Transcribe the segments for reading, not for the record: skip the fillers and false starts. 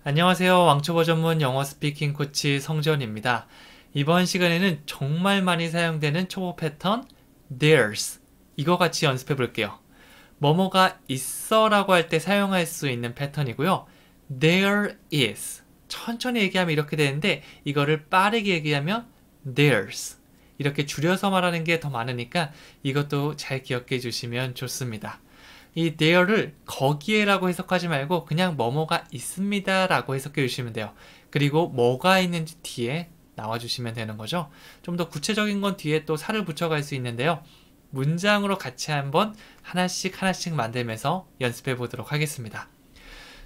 안녕하세요. 왕초보 전문 영어 스피킹 코치 성재원입니다. 이번 시간에는 정말 많이 사용되는 초보 패턴 there's 이거 같이 연습해 볼게요. 뭐뭐가 있어 라고 할 때 사용할 수 있는 패턴이고요. there is 천천히 얘기하면 이렇게 되는데 이거를 빠르게 얘기하면 there's 이렇게 줄여서 말하는 게 더 많으니까 이것도 잘 기억해 주시면 좋습니다. 이 there를 거기에라고 해석하지 말고 그냥 뭐뭐가 있습니다 라고 해석해 주시면 돼요. 그리고 뭐가 있는지 뒤에 나와주시면 되는 거죠. 좀 더 구체적인 건 뒤에 또 살을 붙여갈 수 있는데요. 문장으로 같이 한번 하나씩 만들면서 연습해 보도록 하겠습니다.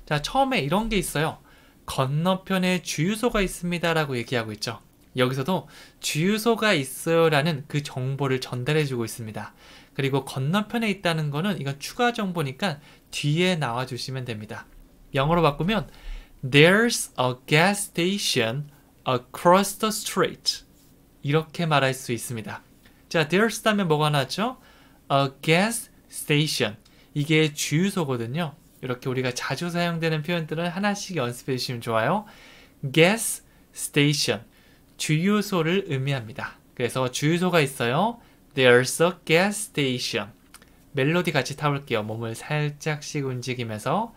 자, 처음에 이런 게 있어요. 건너편에 주유소가 있습니다 라고 얘기하고 있죠. 여기서도 주유소가 있어요 라는 그 정보를 전달해 주고 있습니다. 그리고 건너편에 있다는 거는 이건 추가 정보니까 뒤에 나와 주시면 됩니다. 영어로 바꾸면 There's a gas station across the street 이렇게 말할 수 있습니다. 자, there's 다음에 뭐가 나왔죠? A gas station 이게 주유소거든요. 이렇게 우리가 자주 사용되는 표현들은 하나씩 연습해 주시면 좋아요. gas station 주유소를 의미합니다. 그래서 주유소가 있어요. There's a gas station. 멜로디 같이 타볼게요. 몸을 살짝씩 움직이면서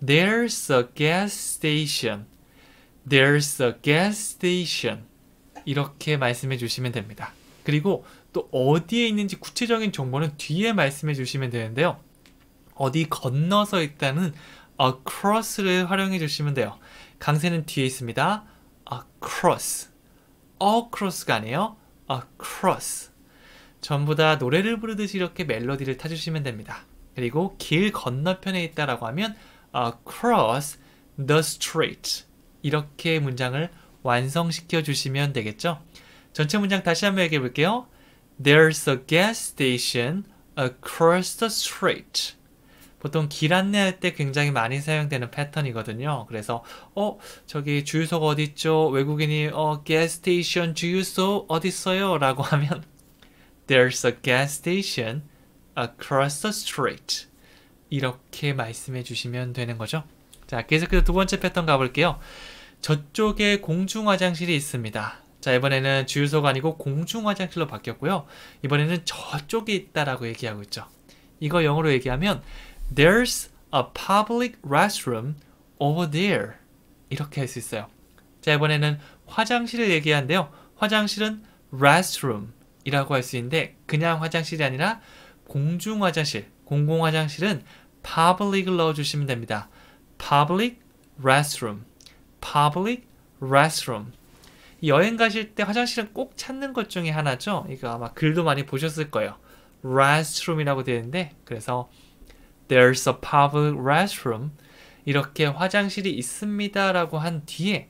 There's a gas station. There's a gas station. 이렇게 말씀해 주시면 됩니다. 그리고 또 어디에 있는지 구체적인 정보는 뒤에 말씀해 주시면 되는데요. 어디 건너서 있다는 across를 활용해 주시면 돼요. 강세는 뒤에 있습니다. across. across가 아니에요. across. 전부 다 노래를 부르듯이 이렇게 멜로디를 타주시면 됩니다. 그리고 길 건너편에 있다라고 하면 across the street 이렇게 문장을 완성시켜 주시면 되겠죠. 전체 문장 다시 한번 얘기해 볼게요. There's a gas station across the street. 보통 길 안내할 때 굉장히 많이 사용되는 패턴이거든요. 그래서 저기 주유소가 어디 있죠? 외국인이 gas station 주유소 어디 있어요? 라고 하면 There's a gas station across the street. 이렇게 말씀해 주시면 되는 거죠. 자, 계속해서 두 번째 패턴 가볼게요. 저쪽에 공중 화장실이 있습니다. 자, 이번에는 주유소가 아니고 공중 화장실로 바뀌었고요. 이번에는 저쪽에 있다라고 얘기하고 있죠. 이거 영어로 얘기하면 There's a public restroom over there. 이렇게 할 수 있어요. 자, 이번에는 화장실을 얘기하는데요. 화장실은 restroom 이라고 할 수 있는데 그냥 화장실이 아니라 공중 화장실, 공공 화장실은 public을 넣어주시면 됩니다. public restroom, public restroom. 여행 가실 때 화장실은 꼭 찾는 것 중에 하나죠. 이거 아마 글도 많이 보셨을 거예요. restroom이라고 되어 있는데 그래서 There's a public restroom. 이렇게 화장실이 있습니다 라고 한 뒤에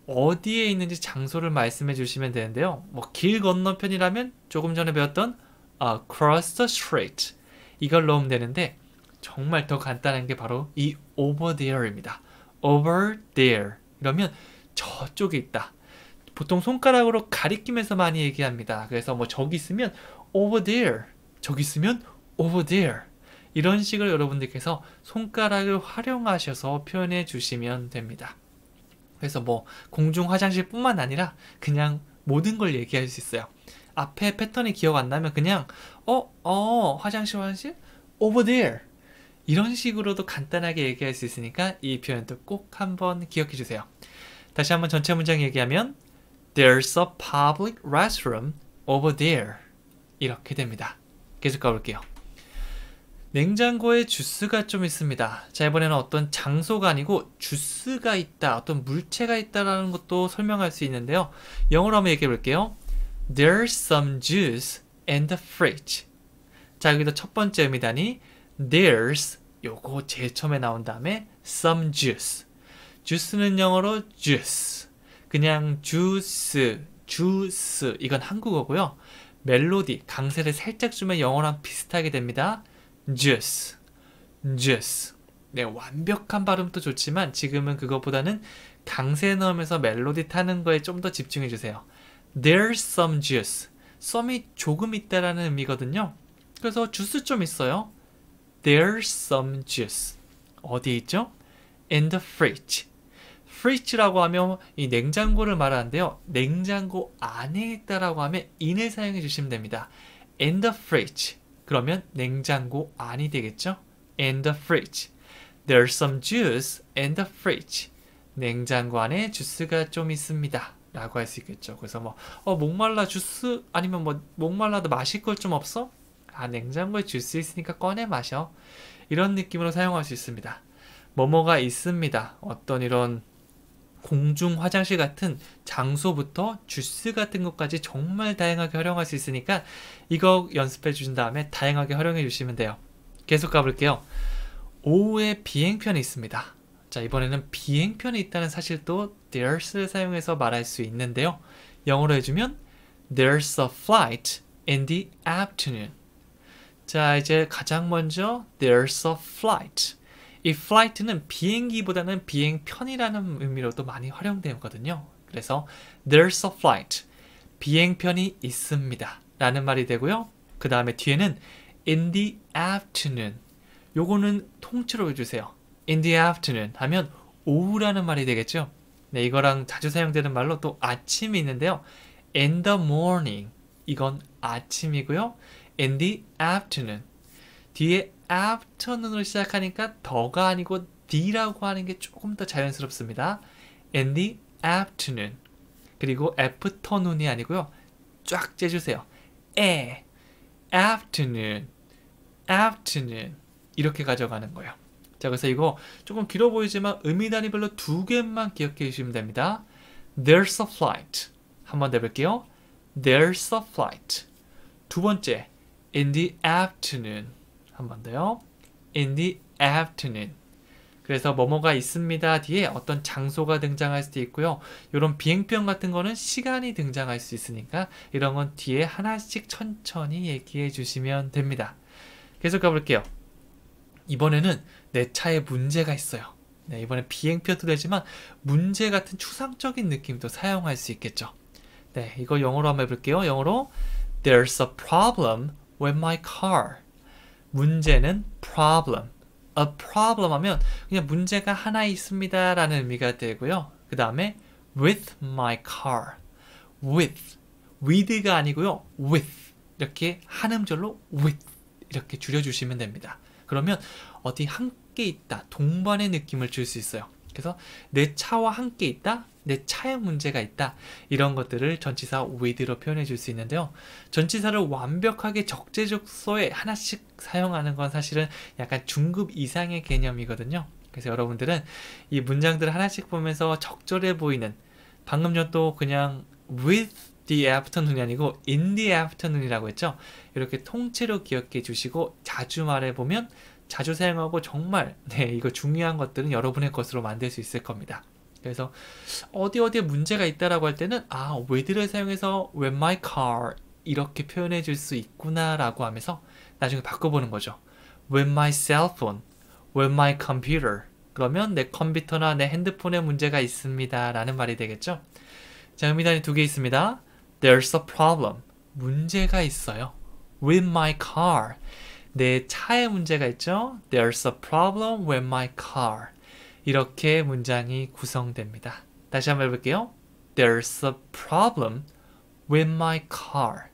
어디에 있는지 장소를 말씀해 주시면 되는데요. 뭐 길 건너편이라면 조금 전에 배웠던 across the street 이걸 넣으면 되는데 정말 더 간단한 게 바로 이 over there입니다. over there 이러면 저쪽에 있다. 보통 손가락으로 가리키면서 많이 얘기합니다. 그래서 뭐 저기 있으면 over there, 저기 있으면 over there 이런 식으로 여러분들께서 손가락을 활용하셔서 표현해 주시면 됩니다. 그래서 뭐 공중 화장실 뿐만 아니라 그냥 모든 걸 얘기할 수 있어요. 앞에 패턴이 기억 안 나면 그냥 화장실 over there 이런 식으로도 간단하게 얘기할 수 있으니까 이 표현도 꼭 한번 기억해 주세요. 다시 한번 전체 문장 얘기하면 There's a public restroom over there 이렇게 됩니다. 계속 가볼게요. 냉장고에 주스가 좀 있습니다. 자, 이번에는 어떤 장소가 아니고 주스가 있다, 어떤 물체가 있다라는 것도 설명할 수 있는데요. 영어로 한번 얘기해 볼게요. There's some juice in the fridge. 자, 여기도 첫 번째 의미다니 There's 요거 제일 처음에 나온 다음에 some juice. 주스는 영어로 juice. 그냥 주스 이건 한국어고요. 멜로디, 강세를 살짝 주면 영어랑 비슷하게 됩니다. juice. 네, 완벽한 발음도 좋지만 지금은 그것보다는 강세 넣으면서 멜로디 타는 거에 좀 더 집중해 주세요. There's some juice. some이 조금 있다라는 의미거든요. 그래서 주스 좀 있어요. There's some juice. 어디에 있죠? In the fridge. fridge라고 하면 이 냉장고를 말하는데요. 냉장고 안에 있다라고 하면 in을 사용해 주시면 됩니다. In the fridge. 그러면 냉장고 안이 되겠죠? In the fridge. There's some juice in the fridge. 냉장고 안에 주스가 좀 있습니다. 라고 할 수 있겠죠. 그래서 목말라 주스 아니면 목말라도 마실 걸 좀 없어? 아, 냉장고에 주스 있으니까 꺼내 마셔. 이런 느낌으로 사용할 수 있습니다. 뭐뭐가 있습니다. 어떤 이런 공중 화장실 같은 장소부터 주스 같은 것까지 정말 다양하게 활용할 수 있으니까 이거 연습해 주신 다음에 다양하게 활용해 주시면 돼요. 계속 가볼게요. 오후에 비행편이 있습니다. 자, 이번에는 비행편이 있다는 사실도 there's 사용해서 말할 수 있는데요. 영어로 해주면 there's a flight in the afternoon. 자, 이제 가장 먼저 there's a flight. 이 flight는 비행기보다는 비행편이라는 의미로도 많이 활용되거든요. 그래서 there's a flight. 비행편이 있습니다. 라는 말이 되고요. 그 다음에 뒤에는 in the afternoon. 요거는 통째로 해주세요. In the afternoon 하면 오후라는 말이 되겠죠. 네, 이거랑 자주 사용되는 말로 또 아침이 있는데요. In the morning. 이건 아침이고요. In the afternoon. 뒤에 afternoon으로 시작하니까 더가 아니고 the라고 하는 게 조금 더 자연스럽습니다. In the afternoon. 그리고 afternoon이 아니고요. 쫙 째주세요. afternoon. afternoon. 이렇게 가져가는 거예요. 자, 그래서 이거 조금 길어 보이지만 의미 단위별로 2개만 기억해 주시면 됩니다. There's a flight. 한번 더 해볼게요. There's a flight. 두 번째, in the afternoon. 한 번 더요. In the afternoon. 그래서 뭐뭐가 있습니다 뒤에 어떤 장소가 등장할 수도 있고요. 이런 비행편 같은 거는 시간이 등장할 수 있으니까 이런 건 뒤에 하나씩 천천히 얘기해 주시면 됩니다. 계속 가볼게요. 이번에는 내 차에 문제가 있어요. 네, 이번엔 비행편도 되지만 문제 같은 추상적인 느낌도 사용할 수 있겠죠. 네, 이거 영어로 한번 해볼게요. 영어로 There's a problem with my car. 문제는 problem. A problem 하면 그냥 문제가 하나 있습니다 라는 의미가 되고요. 그 다음에 with my car. with가 아니고요. with. 이렇게 한 음절로 with. 이렇게 줄여주시면 됩니다. 그러면 어디 함께 있다, 동반의 느낌을 줄 수 있어요. 그래서 내 차와 함께 있다, 내 차에 문제가 있다, 이런 것들을 전치사 with로 표현해 줄 수 있는데요. 전치사를 완벽하게 적재적소에 하나씩 사용하는 건 사실은 약간 중급 이상의 개념이거든요. 그래서 여러분들은 이 문장들을 하나씩 보면서 적절해 보이는, 방금 전도 그냥 with the afternoon이 아니고 in the afternoon이라고 했죠. 이렇게 통째로 기억해 주시고 자주 말해보면 자주 사용하고 정말 이거 중요한 것들은 여러분의 것으로 만들 수 있을 겁니다. 그래서 어디에 문제가 있다라고 할 때는 with를 사용해서 with my car 이렇게 표현해 줄 수 있구나 라고 하면서 나중에 바꿔보는 거죠. with my cell phone, with my computer. 그러면 내 컴퓨터나 내 핸드폰에 문제가 있습니다 라는 말이 되겠죠. 자, 의미단위 2개 있습니다. There's a problem. 문제가 있어요. with my car. 내 차에 문제가 있죠. There's a problem with my car. 이렇게 문장이 구성됩니다. 다시 한번 해볼게요. There's a problem with my car.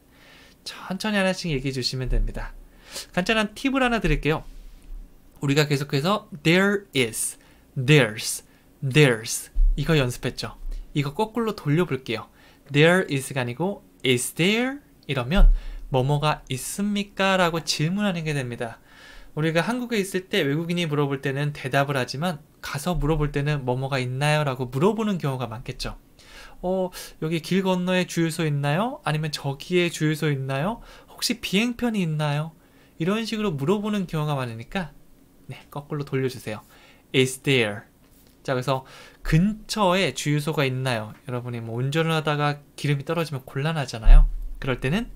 천천히 하나씩 얘기해 주시면 됩니다. 간단한 팁을 하나 드릴게요. 우리가 계속해서 there is, there's 이거 연습했죠. 이거 거꾸로 돌려볼게요. There is가 아니고 is there? 이러면 뭐뭐가 있습니까? 라고 질문하는 게 됩니다. 우리가 한국에 있을 때 외국인이 물어볼 때는 대답을 하지만 가서 물어볼 때는 뭐뭐가 있나요? 라고 물어보는 경우가 많겠죠. 여기 길 건너에 주유소 있나요? 아니면 저기에 주유소 있나요? 혹시 비행편이 있나요? 이런 식으로 물어보는 경우가 많으니까 거꾸로 돌려주세요. Is there? 자, 그래서 근처에 주유소가 있나요? 여러분이 운전을 하다가 기름이 떨어지면 곤란하잖아요. 그럴 때는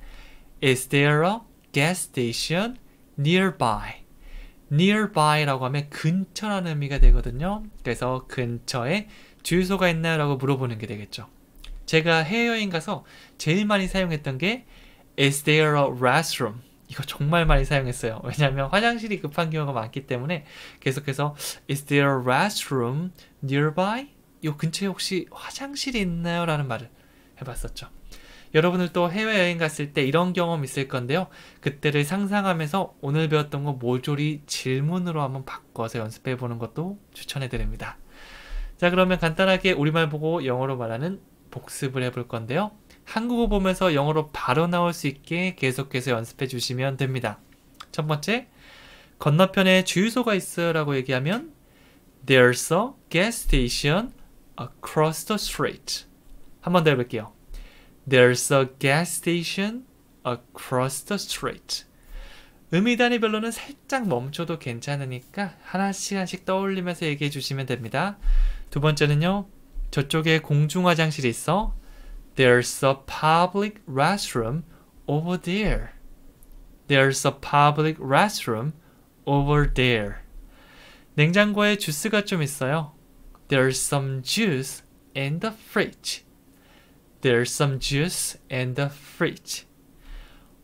Is there a gas station nearby? nearby라고 하면 근처라는 의미가 되거든요. 그래서 근처에 주유소가 있나요? 라고 물어보는 게 되겠죠. 제가 해외여행 가서 제일 많이 사용했던 게 Is there a restroom? 이거 정말 많이 사용했어요. 왜냐하면 화장실이 급한 경우가 많기 때문에 계속해서 Is there a restroom nearby? 이 근처에 혹시 화장실이 있나요? 라는 말을 해봤었죠. 여러분들 또 해외여행 갔을 때 이런 경험 있을 건데요. 그때를 상상하면서 오늘 배웠던 거 모조리 질문으로 한번 바꿔서 연습해보는 것도 추천해드립니다. 자, 그러면 간단하게 우리말 보고 영어로 말하는 복습을 해볼 건데요. 한국어 보면서 영어로 바로 나올 수 있게 계속해서 연습해 주시면 됩니다. 첫 번째, 건너편에 주유소가 있어요 라고 얘기하면 There's a gas station across the street. 한 번 더 해볼게요. There's a gas station across the street. 음이 단위별로는 살짝 멈춰도 괜찮으니까 하나씩 떠올리면서 얘기해 주시면 됩니다. 두 번째는요. 저쪽에 공중화장실이 있어. There's a public restroom over there. There's a public restroom over there. 냉장고에 주스가 좀 있어요. There's some juice in the fridge. There's some juice in the fridge.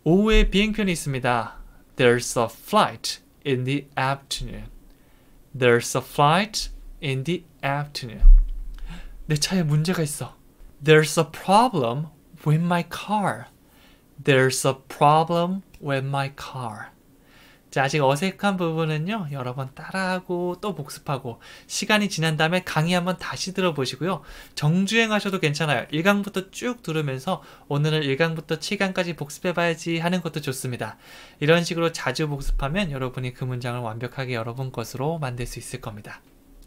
오후에 비행편이 있습니다. There's a flight in the afternoon. There's a flight in the afternoon. 내 차에 문제가 있어. There's a problem with my car. There's a problem with my car. 자, 아직 어색한 부분은요. 여러 번 따라하고 또 복습하고 시간이 지난 다음에 강의 한번 다시 들어보시고요. 정주행하셔도 괜찮아요. 1강부터 쭉 들으면서 오늘은 1강부터 7강까지 복습해봐야지 하는 것도 좋습니다. 이런 식으로 자주 복습하면 여러분이 그 문장을 완벽하게 여러분 것으로 만들 수 있을 겁니다.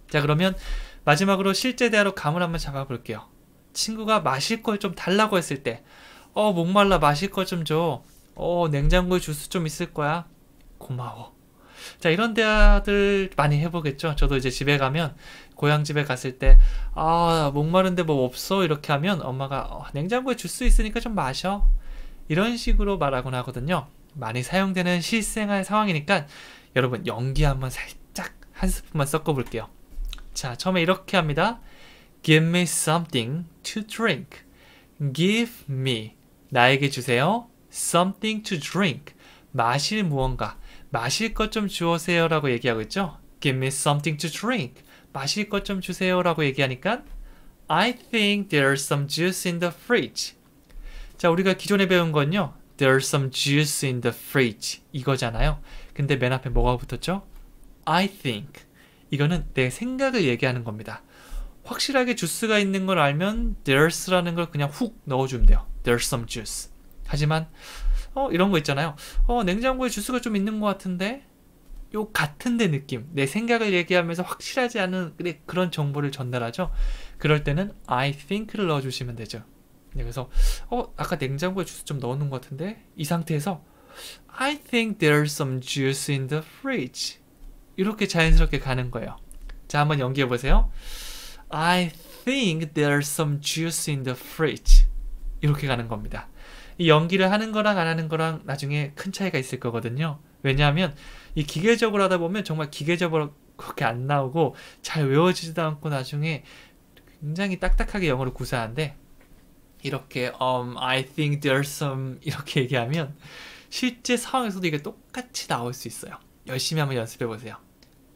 자, 그러면 마지막으로 실제 대화로 감을 한번 잡아볼게요. 친구가 마실 걸 좀 달라고 했을 때 목말라 마실 걸 좀 줘. 냉장고에 주스 좀 있을 거야. 고마워. 자, 이런 대화들 많이 해보겠죠. 저도 이제 집에 가면 고향 집에 갔을 때 목마른데 뭐 없어? 이렇게 하면 엄마가 냉장고에 주스 있으니까 좀 마셔. 이런 식으로 말하곤 하거든요. 많이 사용되는 실생활 상황이니까 여러분 연기 한번 살짝 한 스푼만 섞어볼게요. 자, 처음에 이렇게 합니다. Give me something to drink. Give me. 나에게 주세요. Something to drink. 마실 무언가. 마실 것 좀 주세요 라고 얘기하고 있죠. Give me something to drink. 마실 것 좀 주세요 라고 얘기하니까 I think there's some juice in the fridge. 자, 우리가 기존에 배운 건요. There's some juice in the fridge. 이거잖아요. 근데 맨 앞에 뭐가 붙었죠? I think. 이거는 내 생각을 얘기하는 겁니다. 확실하게 주스가 있는 걸 알면 there's라는 걸 그냥 훅 넣어주면 돼요. There's some juice. 하지만 이런 거 있잖아요. 냉장고에 주스가 좀 있는 것 같은데? 요 같은데 느낌. 내 생각을 얘기하면서 확실하지 않은 그런 정보를 전달하죠. 그럴 때는 I think를 넣어주시면 되죠. 그래서 아까 냉장고에 주스 좀 넣어놓은 것 같은데? 이 상태에서 I think there's some juice in the fridge. 이렇게 자연스럽게 가는 거예요. 자, 한번 연기해 보세요. I think there's some juice in the fridge. 이렇게 가는 겁니다. 이 연기를 하는 거랑 안 하는 거랑 나중에 큰 차이가 있을 거거든요. 왜냐하면 이 기계적으로 하다 보면 정말 기계적으로 그렇게 안 나오고 잘 외워지지도 않고 나중에 굉장히 딱딱하게 영어를 구사하는데 이렇게 I think there's some 이렇게 얘기하면 실제 상황에서도 이게 똑같이 나올 수 있어요. 열심히 한번 연습해 보세요.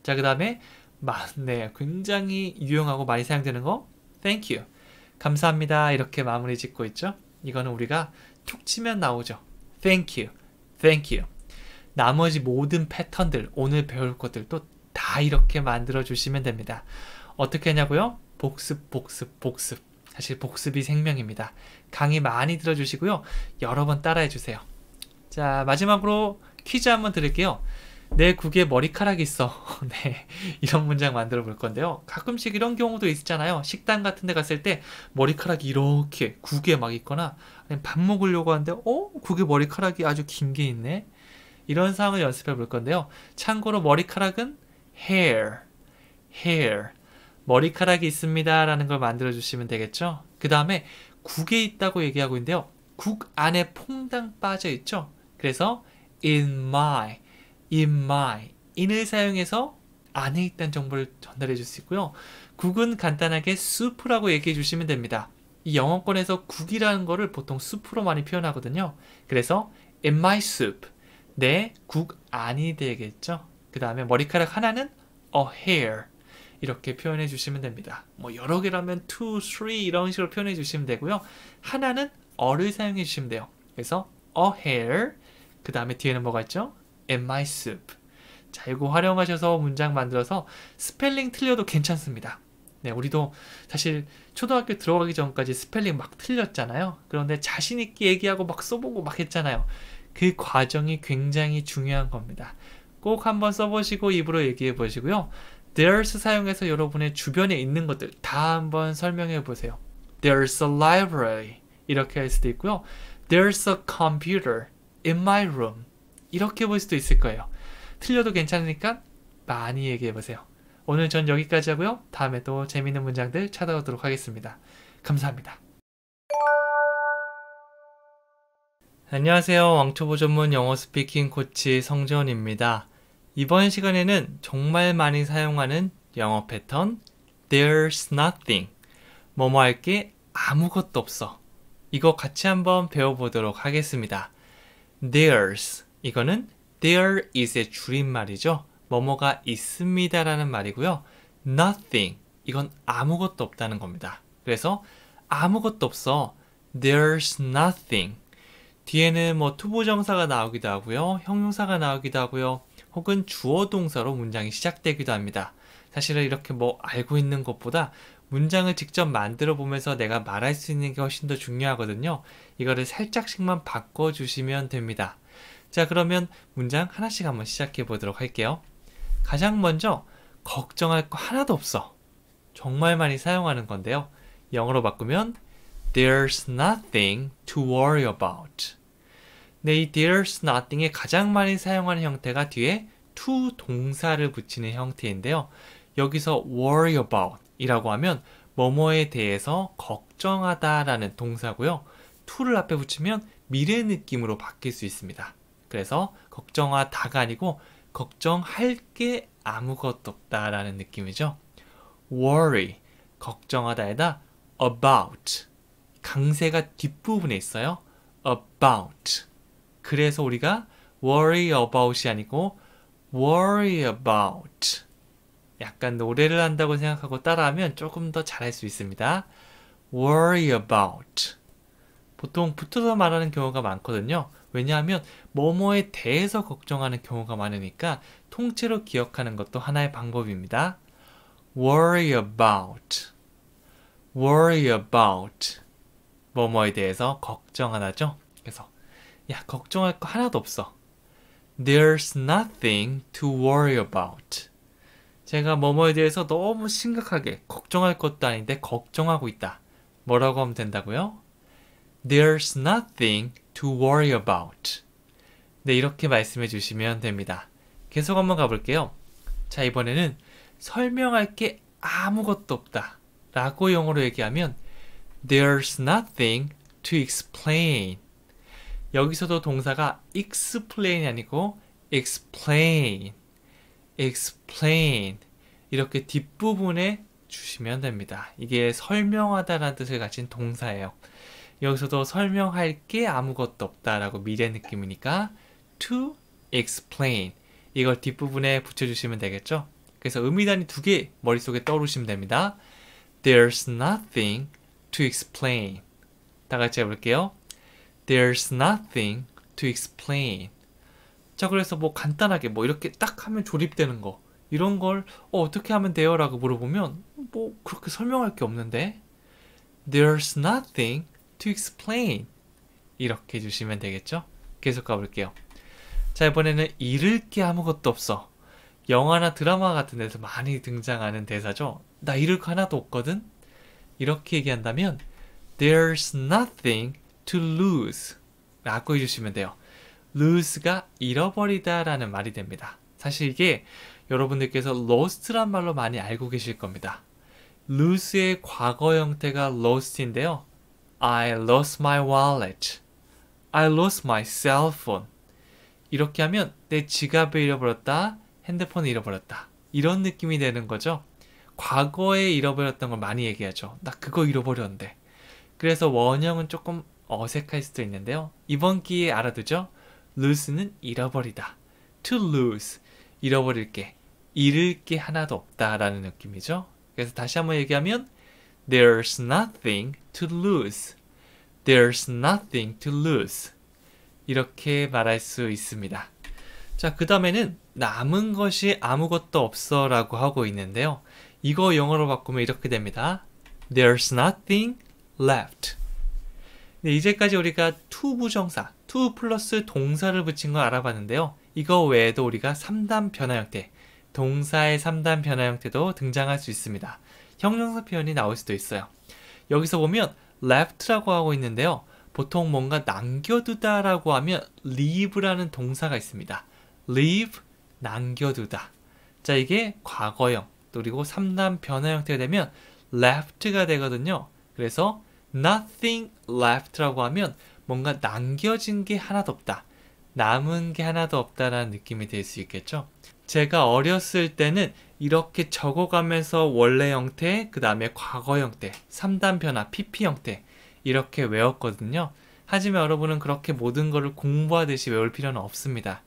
자, 그 다음에 네, 굉장히 유용하고 많이 사용되는 거 Thank you. 감사합니다. 이렇게 마무리 짓고 있죠. 이거는 우리가 툭 치면 나오죠. Thank you. Thank you. 나머지 모든 패턴들, 오늘 배울 것들도 다 이렇게 만들어 주시면 됩니다. 어떻게 하냐고요? 복습, 복습, 복습. 사실 복습이 생명입니다. 강의 많이 들어주시고요. 여러 번 따라해 주세요. 자, 마지막으로 퀴즈 한번 드릴게요. 내 국에 머리카락이 있어. 네, 이런 문장 만들어 볼 건데요. 가끔씩 이런 경우도 있잖아요. 식당 같은 데 갔을 때 머리카락이 이렇게 국에 막 있거나 아니면 밥 먹으려고 하는데 국에 머리카락이 아주 긴 게 있네. 이런 상황을 연습해 볼 건데요. 참고로 머리카락은 hair, hair. 머리카락이 있습니다 라는 걸 만들어 주시면 되겠죠. 그 다음에 국에 있다고 얘기하고 있는데요. 국 안에 퐁당 빠져 있죠. 그래서 in my in을 사용해서 안에 있다는 정보를 전달해 줄 수 있고요. 국은 간단하게 soup라고 얘기해 주시면 됩니다. 이 영어권에서 국이라는 거를 보통 soup로 많이 표현하거든요. 그래서 in my soup, 내 국안이 되겠죠. 그 다음에 머리카락 하나는 a hair 이렇게 표현해 주시면 됩니다. 뭐 여러 개라면 two, three 이런 식으로 표현해 주시면 되고요. 하나는 어를 사용해 주시면 돼요. 그래서 a hair 그 다음에 뒤에는 뭐가 있죠? in my soup. 자, 이거 활용하셔서 문장 만들어서 스펠링 틀려도 괜찮습니다. 네, 우리도 사실 초등학교 들어가기 전까지 스펠링 막 틀렸잖아요. 그런데 자신 있게 얘기하고 막 써보고 막 했잖아요. 그 과정이 굉장히 중요한 겁니다. 꼭 한번 써보시고 입으로 얘기해 보시고요. There's 사용해서 여러분의 주변에 있는 것들 다 한번 설명해 보세요. There's a library 이렇게 할 수도 있고요. There's a computer in my room 이렇게 볼 수도 있을 거예요. 틀려도 괜찮으니까 많이 얘기해 보세요. 오늘 전 여기까지 하고요. 다음에 또 재미있는 문장들 찾아오도록 하겠습니다. 감사합니다. 안녕하세요. 왕초보 전문 영어 스피킹 코치 성재원입니다. 이번 시간에는 정말 많이 사용하는 영어 패턴 There's nothing 뭐뭐 할 게 아무것도 없어 이거 같이 한번 배워보도록 하겠습니다. There's 이거는 There is의 줄임말이죠. 뭐뭐가 있습니다 라는 말이고요. Nothing 이건 아무것도 없다는 겁니다. 그래서 아무것도 없어 There's nothing 뒤에는 뭐 투부정사가 나오기도 하고요. 형용사가 나오기도 하고요. 혹은 주어 동사로 문장이 시작되기도 합니다. 사실은 이렇게 뭐 알고 있는 것보다 문장을 직접 만들어 보면서 내가 말할 수 있는 게 훨씬 더 중요하거든요. 이거를 살짝씩만 바꿔주시면 됩니다. 자, 그러면 문장 하나씩 한번 시작해 보도록 할게요. 가장 먼저 걱정할 거 하나도 없어. 정말 많이 사용하는 건데요. 영어로 바꾸면 There's nothing to worry about. 네, 이 there's nothing에 가장 많이 사용하는 형태가 뒤에 to 동사를 붙이는 형태인데요. 여기서 worry about 이라고 하면 뭐뭐에 대해서 걱정하다 라는 동사고요. to를 앞에 붙이면 미래 느낌으로 바뀔 수 있습니다. 그래서 걱정하다가 아니고 걱정할 게 아무것도 없다 라는 느낌이죠. worry, 걱정하다에다 about, 강세가 뒷부분에 있어요. about. 그래서 우리가 worry about이 아니고 worry about. 약간 노래를 한다고 생각하고 따라하면 조금 더 잘할 수 있습니다. worry about. 보통 붙어서 말하는 경우가 많거든요. 왜냐하면 뭐뭐에 대해서 걱정하는 경우가 많으니까 통째로 기억하는 것도 하나의 방법입니다. worry about. worry about. 뭐뭐에 대해서 걱정하다죠. 그래서 야, 걱정할 거 하나도 없어. There's nothing to worry about. 제가 뭐뭐에 대해서 너무 심각하게 걱정할 것도 아닌데 걱정하고 있다. 뭐라고 하면 된다고요? There's nothing to worry about. 네, 이렇게 말씀해 주시면 됩니다. 계속 한번 가볼게요. 자, 이번에는 설명할 게 아무것도 없다. 라고 영어로 얘기하면 There's nothing to explain. 여기서도 동사가 explain이 아니고 explain, explain 이렇게 뒷부분에 주시면 됩니다. 이게 설명하다라는 뜻을 가진 동사예요. 여기서도 설명할 게 아무것도 없다라고 미래 느낌이니까 to explain 이걸 뒷부분에 붙여주시면 되겠죠. 그래서 의미단위 두 개 머릿속에 떠오르시면 됩니다. There's nothing to explain. 다 같이 해볼게요. There's nothing to explain. 자, 그래서 뭐 간단하게 뭐 이렇게 딱 하면 조립되는 거 이런 걸 어떻게 하면 돼요? 라고 물어보면 뭐 그렇게 설명할 게 없는데 There's nothing to explain. 이렇게 해주시면 되겠죠? 계속 가볼게요. 자, 이번에는 잃을 게 아무것도 없어. 영화나 드라마 같은 데서 많이 등장하는 대사죠. 나 잃을 거 하나도 없거든? 이렇게 얘기한다면 There's nothing to lose 라고 해주시면 돼요. lose가 잃어버리다 라는 말이 됩니다. 사실 이게 여러분들께서 lost란 말로 많이 알고 계실 겁니다. lose의 과거 형태가 lost인데요. I lost my wallet. I lost my cell phone. 이렇게 하면 내 지갑을 잃어버렸다, 핸드폰을 잃어버렸다. 이런 느낌이 되는 거죠. 과거에 잃어버렸던 걸 많이 얘기하죠. 나 그거 잃어버렸는데. 그래서 원형은 조금 어색할 수도 있는데요. 이번 기회에 알아두죠. lose는 잃어버리다. to lose, 잃어버릴 게, 잃을 게 하나도 없다라는 느낌이죠. 그래서 다시 한번 얘기하면 there's nothing to lose. There's nothing to lose. 이렇게 말할 수 있습니다. 자, 그 다음에는 남은 것이 아무것도 없어 라고 하고 있는데요. 이거 영어로 바꾸면 이렇게 됩니다. There's nothing left. 네, 이제까지 우리가 to 부정사, to 플러스 동사를 붙인 걸 알아봤는데요. 이거 외에도 우리가 3단 변화 형태, 동사의 3단 변화 형태도 등장할 수 있습니다. 형용사 표현이 나올 수도 있어요. 여기서 보면 left라고 하고 있는데요. 보통 뭔가 남겨두다 라고 하면 leave라는 동사가 있습니다. leave, 남겨두다. 자, 이게 과거형, 그리고 3단 변화 형태가 되면 left가 되거든요. 그래서 nothing left라고 하면 뭔가 남겨진 게 하나도 없다. 남은 게 하나도 없다라는 느낌이 될 수 있겠죠. 제가 어렸을 때는 이렇게 적어가면서 원래 형태, 그 다음에 과거 형태, 3단 변화, PP 형태 이렇게 외웠거든요. 하지만 여러분은 그렇게 모든 것을 공부하듯이 외울 필요는 없습니다.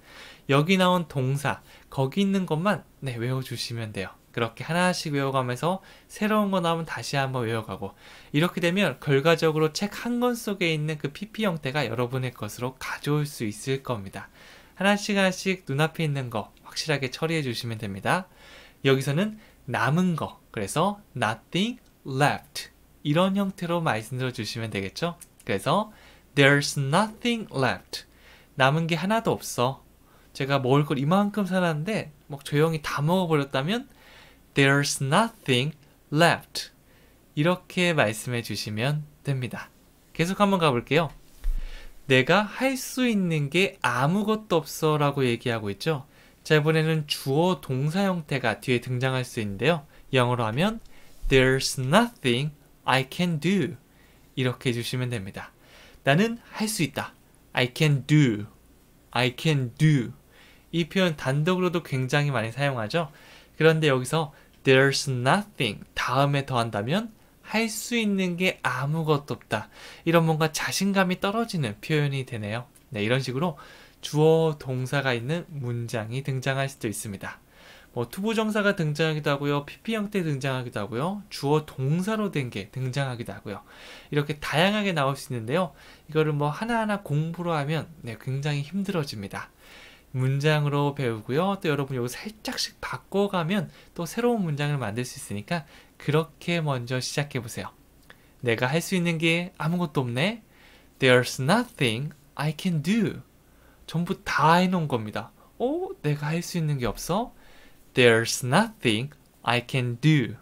여기 나온 동사, 거기 있는 것만 외워주시면 돼요. 그렇게 하나씩 외워가면서 새로운 거 나오면 다시 한번 외워가고, 이렇게 되면 결과적으로 책 한 권 속에 있는 그 PP 형태가 여러분의 것으로 가져올 수 있을 겁니다. 하나씩 하나씩 눈앞에 있는 거 확실하게 처리해 주시면 됩니다. 여기서는 남은 거, 그래서 nothing left 이런 형태로 말씀드려 주시면 되겠죠. 그래서 there's nothing left. 남은 게 하나도 없어. 제가 먹을 걸 이만큼 사놨는데 조용히 다 먹어버렸다면 there's nothing left. 이렇게 말씀해 주시면 됩니다. 계속 한번 가볼게요. 내가 할 수 있는 게 아무것도 없어 라고 얘기하고 있죠. 자, 이번에는 주어 동사 형태가 뒤에 등장할 수 있는데요. 영어로 하면 there's nothing I can do. 이렇게 해주시면 됩니다. 나는 할 수 있다. I can do. I can do. 이 표현 단독으로도 굉장히 많이 사용하죠. 그런데 여기서 there's nothing 다음에 더한다면 할 수 있는 게 아무것도 없다. 이런 뭔가 자신감이 떨어지는 표현이 되네요. 네, 이런 식으로 주어 동사가 있는 문장이 등장할 수도 있습니다. 투부정사가 등장하기도 하고요. PP 형태 등장하기도 하고요. 주어 동사로 된 게 등장하기도 하고요. 이렇게 다양하게 나올 수 있는데요. 이거를 하나하나 공부로 하면 굉장히 힘들어집니다. 문장으로 배우고요. 또 여러분 이거 살짝씩 바꿔가면 또 새로운 문장을 만들 수 있으니까 그렇게 먼저 시작해 보세요. 내가 할 수 있는 게 아무것도 없네. There's nothing I can do. 전부 다 해놓은 겁니다. 내가 할 수 있는 게 없어? There's nothing I can do.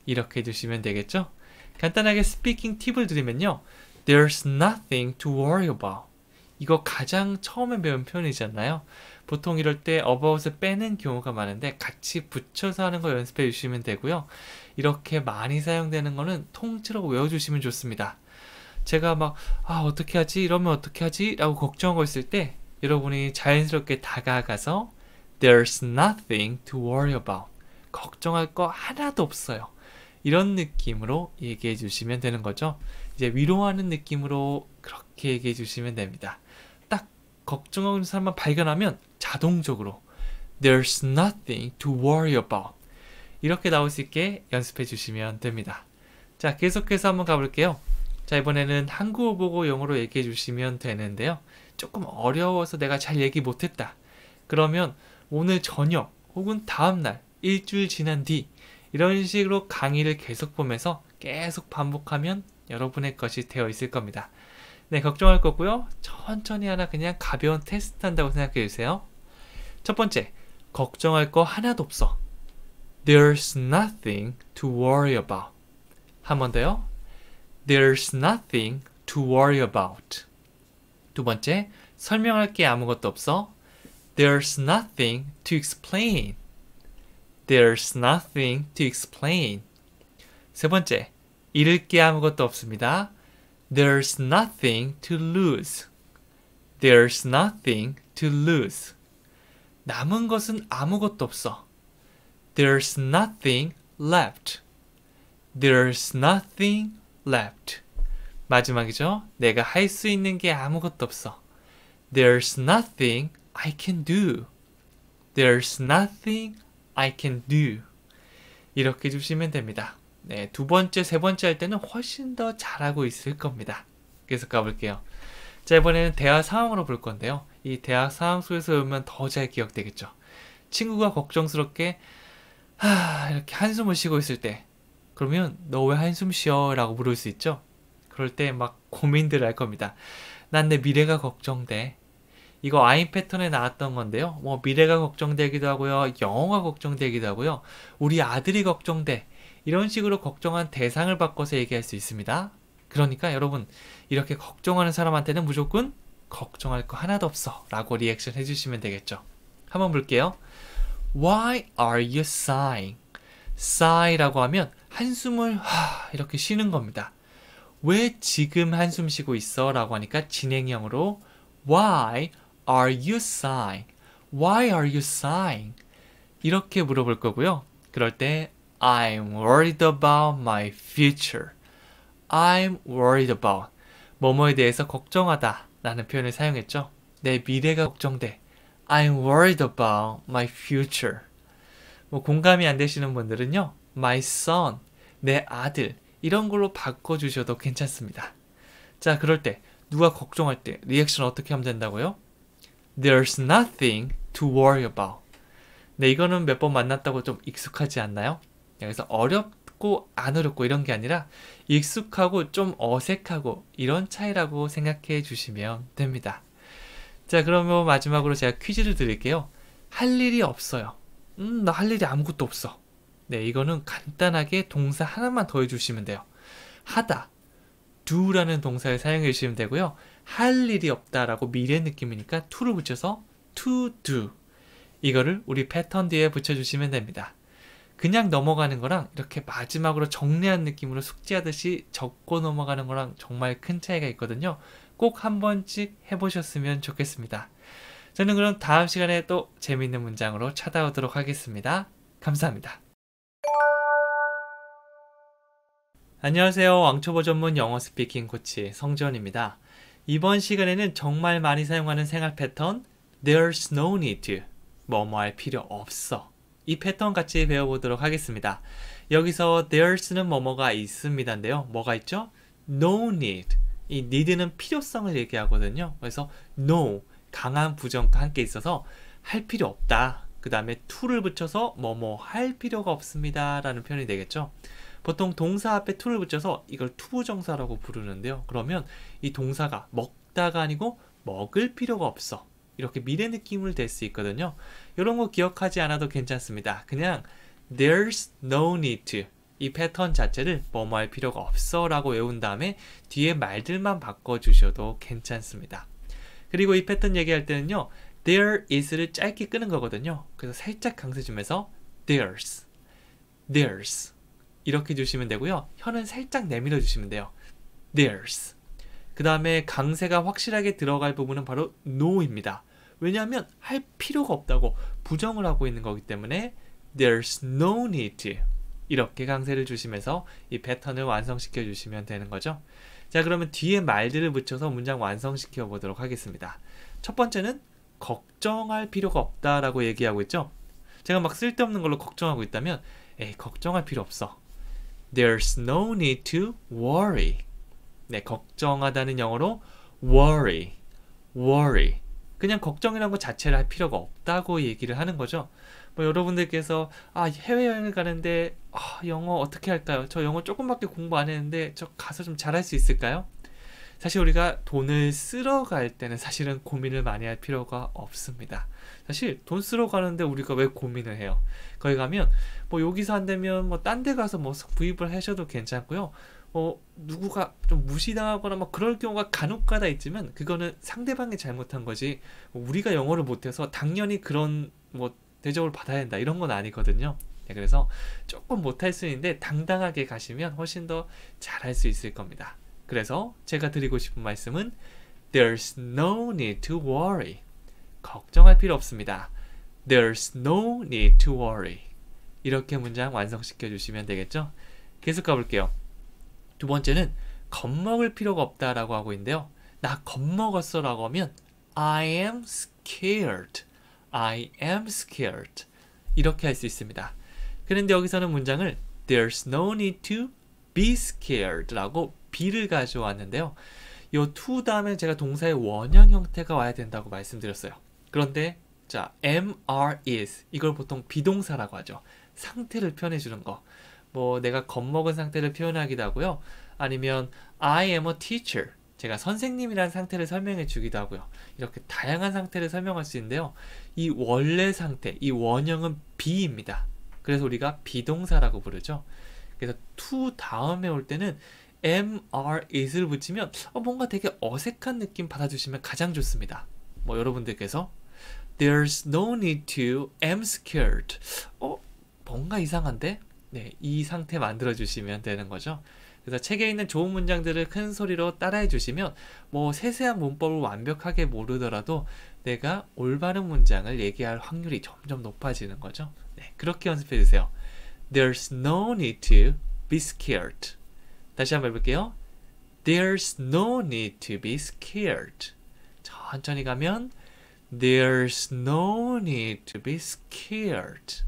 이렇게 해주시면 되겠죠? 간단하게 스피킹 팁을 드리면요. There's nothing to worry about. 이거 가장 처음에 배운 표현이잖아요. 보통 이럴 때 about을 빼는 경우가 많은데 같이 붙여서 하는 거 연습해 주시면 되고요. 이렇게 많이 사용되는 거는 통째로 외워주시면 좋습니다. 제가 어떻게 하지? 이러면 어떻게 하지? 라고 걱정하고 있을 때 여러분이 자연스럽게 다가가서 There's nothing to worry about. 걱정할 거 하나도 없어요. 이런 느낌으로 얘기해 주시면 되는 거죠. 이제 위로하는 느낌으로 그렇게 얘기해 주시면 됩니다. 딱 걱정하고 있는 사람만 발견하면 자동적으로 There's nothing to worry about. 이렇게 나올 수 있게 연습해 주시면 됩니다. 자, 계속해서 한번 가볼게요. 자, 이번에는 한국어 보고 영어로 얘기해 주시면 되는데요. 조금 어려워서 내가 잘 얘기 못했다. 그러면 오늘 저녁 혹은 다음날 일주일 지난 뒤 이런 식으로 강의를 계속 보면서 계속 반복하면 여러분의 것이 되어 있을 겁니다. 네, 걱정할 거고요. 천천히 하나 그냥 가벼운 테스트 한다고 생각해 주세요. 첫 번째, 걱정할 거 하나도 없어. There's nothing to worry about. 한 번 더요. There's nothing to worry about. 두 번째, 설명할 게 아무것도 없어. There's nothing to explain. There's nothing to explain. 세 번째, 잃을 게 아무것도 없습니다. There's nothing to lose. There's nothing to lose. 남은 것은 아무것도 없어. There's nothing left. There's nothing left. 마지막이죠. 내가 할 수 있는 게 아무것도 없어. There's nothing I can do. There's nothing I can do. 이렇게 주시면 됩니다. 네, 두 번째, 세 번째 할 때는 훨씬 더 잘하고 있을 겁니다. 계속 가볼게요. 자, 이번에는 대화 상황으로 볼 건데요. 이 대화 상황 속에서 외우면 더 잘 기억되겠죠. 친구가 걱정스럽게 이렇게 한숨을 쉬고 있을 때, 그러면 너 왜 한숨 쉬어? 라고 물을 수 있죠. 그럴 때 막 고민들을 할 겁니다. 난 내 미래가 걱정돼. 이거 I'm 패턴에 나왔던 건데요. 뭐 미래가 걱정되기도 하고요. 영어가 걱정되기도 하고요. 우리 아들이 걱정돼. 이런 식으로 걱정한 대상을 바꿔서 얘기할 수 있습니다. 그러니까 여러분, 이렇게 걱정하는 사람한테는 무조건 걱정할 거 하나도 없어 라고 리액션 해주시면 되겠죠. 한번 볼게요. Why are you sighing? sigh라고 하면 한숨을 이렇게 쉬는 겁니다. 왜 지금 한숨 쉬고 있어? 라고 하니까 진행형으로 Why are you sighing? Why are you sighing? 이렇게 물어볼 거고요. 그럴 때 I'm worried about my future. I'm worried about 뭐뭐에 대해서 걱정하다 라는 표현을 사용했죠. 내 미래가 걱정돼. I'm worried about my future. 뭐 공감이 안 되시는 분들은요. My son, 내 아들 이런 걸로 바꿔주셔도 괜찮습니다. 자, 그럴 때 누가 걱정할 때 리액션 어떻게 하면 된다고요? There's nothing to worry about. 네, 이거는 몇 번 만났다고 좀 익숙하지 않나요? 그래서 어렵고 안 어렵고 이런 게 아니라 익숙하고 좀 어색하고 이런 차이라고 생각해 주시면 됩니다. 자, 그러면 마지막으로 제가 퀴즈를 드릴게요. 할 일이 없어요. 나 할 일이 아무것도 없어. 네, 이거는 간단하게 동사 하나만 더 해주시면 돼요. 하다, do라는 동사를 사용해 주시면 되고요. 할 일이 없다라고 미래 느낌이니까 to를 붙여서 to do. 이거를 우리 패턴 뒤에 붙여주시면 됩니다. 그냥 넘어가는 거랑 이렇게 마지막으로 정리한 느낌으로 숙지하듯이 적고 넘어가는 거랑 정말 큰 차이가 있거든요. 꼭 한 번씩 해보셨으면 좋겠습니다. 저는 그럼 다음 시간에 또 재미있는 문장으로 찾아오도록 하겠습니다. 감사합니다. 안녕하세요. 왕초보 전문 영어 스피킹 코치 성지원입니다. 이번 시간에는 정말 많이 사용하는 생활 패턴 There's no need to 뭐뭐 할 필요 없어 이 패턴 같이 배워보도록 하겠습니다. 여기서 there's는 뭐뭐가 있습니다인데요. 뭐가 있죠? no need. 이 need는 필요성을 얘기하거든요. 그래서 no, 강한 부정과 함께 있어서 할 필요 없다. 그 다음에 to를 붙여서 뭐뭐 할 필요가 없습니다 라는 표현이 되겠죠. 보통 동사 앞에 to를 붙여서 이걸 투부정사라고 부르는데요. 그러면 이 동사가 먹다가 아니고 먹을 필요가 없어. 이렇게 미래 느낌을 낼 수 있거든요. 이런 거 기억하지 않아도 괜찮습니다. 그냥 there's no need to 이 패턴 자체를 뭐뭐 할 필요가 없어 라고 외운 다음에 뒤에 말들만 바꿔주셔도 괜찮습니다. 그리고 이 패턴 얘기할 때는요. there is를 짧게 끄는 거거든요. 그래서 살짝 강세 주면서 there's 이렇게 주시면 되고요. 혀는 살짝 내밀어 주시면 돼요. there's 그 다음에 강세가 확실하게 들어갈 부분은 바로 no입니다. 왜냐하면 할 필요가 없다고 부정을 하고 있는 거기 때문에 there's no need to 이렇게 강세를 주시면서 이 패턴을 완성시켜 주시면 되는 거죠. 자, 그러면 뒤에 말들을 붙여서 문장 완성시켜 보도록 하겠습니다. 첫 번째는 걱정할 필요가 없다라고 얘기하고 있죠. 제가 막 쓸데없는 걸로 걱정하고 있다면 걱정할 필요 없어. There's no need to worry. 네, 걱정하다는 영어로 worry. 그냥 걱정이라는 것 자체를 할 필요가 없다고 얘기를 하는 거죠. 뭐 여러분들께서 해외여행을 가는데 영어 어떻게 할까요? 저 영어 조금밖에 공부 안 했는데 저 가서 좀 잘할 수 있을까요? 사실 우리가 돈을 쓰러 갈 때는 사실은 고민을 많이 할 필요가 없습니다. 사실 돈 쓰러 가는데 우리가 왜 고민을 해요? 거기 가면 뭐 여기서 안 되면 뭐 딴 데 가서 뭐 구입을 하셔도 괜찮고요. 누구가 좀 무시당하거나 막 그럴 경우가 간혹가다 있지만 그거는 상대방이 잘못한 거지 우리가 영어를 못해서 당연히 그런 뭐 대접을 받아야 된다 이런 건 아니거든요. 네, 그래서 조금 못할 수 있는데 당당하게 가시면 훨씬 더 잘할 수 있을 겁니다. 그래서 제가 드리고 싶은 말씀은 There's no need to worry. 걱정할 필요 없습니다. There's no need to worry. 이렇게 문장 완성시켜 주시면 되겠죠? 계속 가볼게요. 두 번째는 겁먹을 필요가 없다라고 하고 있는데요. 나 겁먹었어 라고 하면 I am scared. I am scared. 이렇게 할 수 있습니다. 그런데 여기서는 문장을 There's no need to be scared 라고 be를 가져왔는데요. 이 to 다음에 제가 동사의 원형 형태가 와야 된다고 말씀드렸어요. 그런데 자, am, are, is 이걸 보통 비동사라고 하죠. 상태를 표현해 주는 거. 뭐 내가 겁먹은 상태를 표현하기도 하고요. 아니면 I am a teacher. 제가 선생님이라는 상태를 설명해 주기도 하고요. 이렇게 다양한 상태를 설명할 수 있는데요. 이 원래 상태, 이 원형은 be입니다. 그래서 우리가 비동사라고 부르죠. 그래서 to 다음에 올 때는 am, are, is를 붙이면 뭔가 되게 어색한 느낌 받아주시면 가장 좋습니다. 뭐 여러분들께서 There's no need to am scared. 뭔가 이상한데? 네, 이 상태 만들어 주시면 되는 거죠. 그래서 책에 있는 좋은 문장들을 큰 소리로 따라해 주시면 뭐 세세한 문법을 완벽하게 모르더라도 내가 올바른 문장을 얘기할 확률이 점점 높아지는 거죠. 네, 그렇게 연습해 주세요. There's no need to be scared. 다시 한번 해볼게요. There's no need to be scared. 천천히 가면 There's no need to be scared.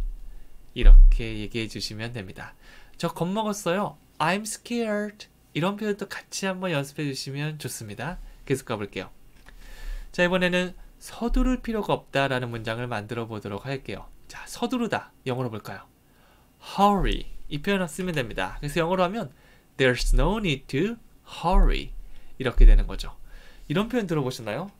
이렇게 얘기해 주시면 됩니다. 저 겁먹었어요. I'm scared. 이런 표현도 같이 한번 연습해 주시면 좋습니다. 계속 가볼게요. 자, 이번에는 서두를 필요가 없다라는 문장을 만들어 보도록 할게요. 자, 서두르다. 영어로 볼까요? hurry. 이 표현을 쓰면 됩니다. 그래서 영어로 하면 There's no need to hurry. 이렇게 되는 거죠. 이런 표현 들어보셨나요?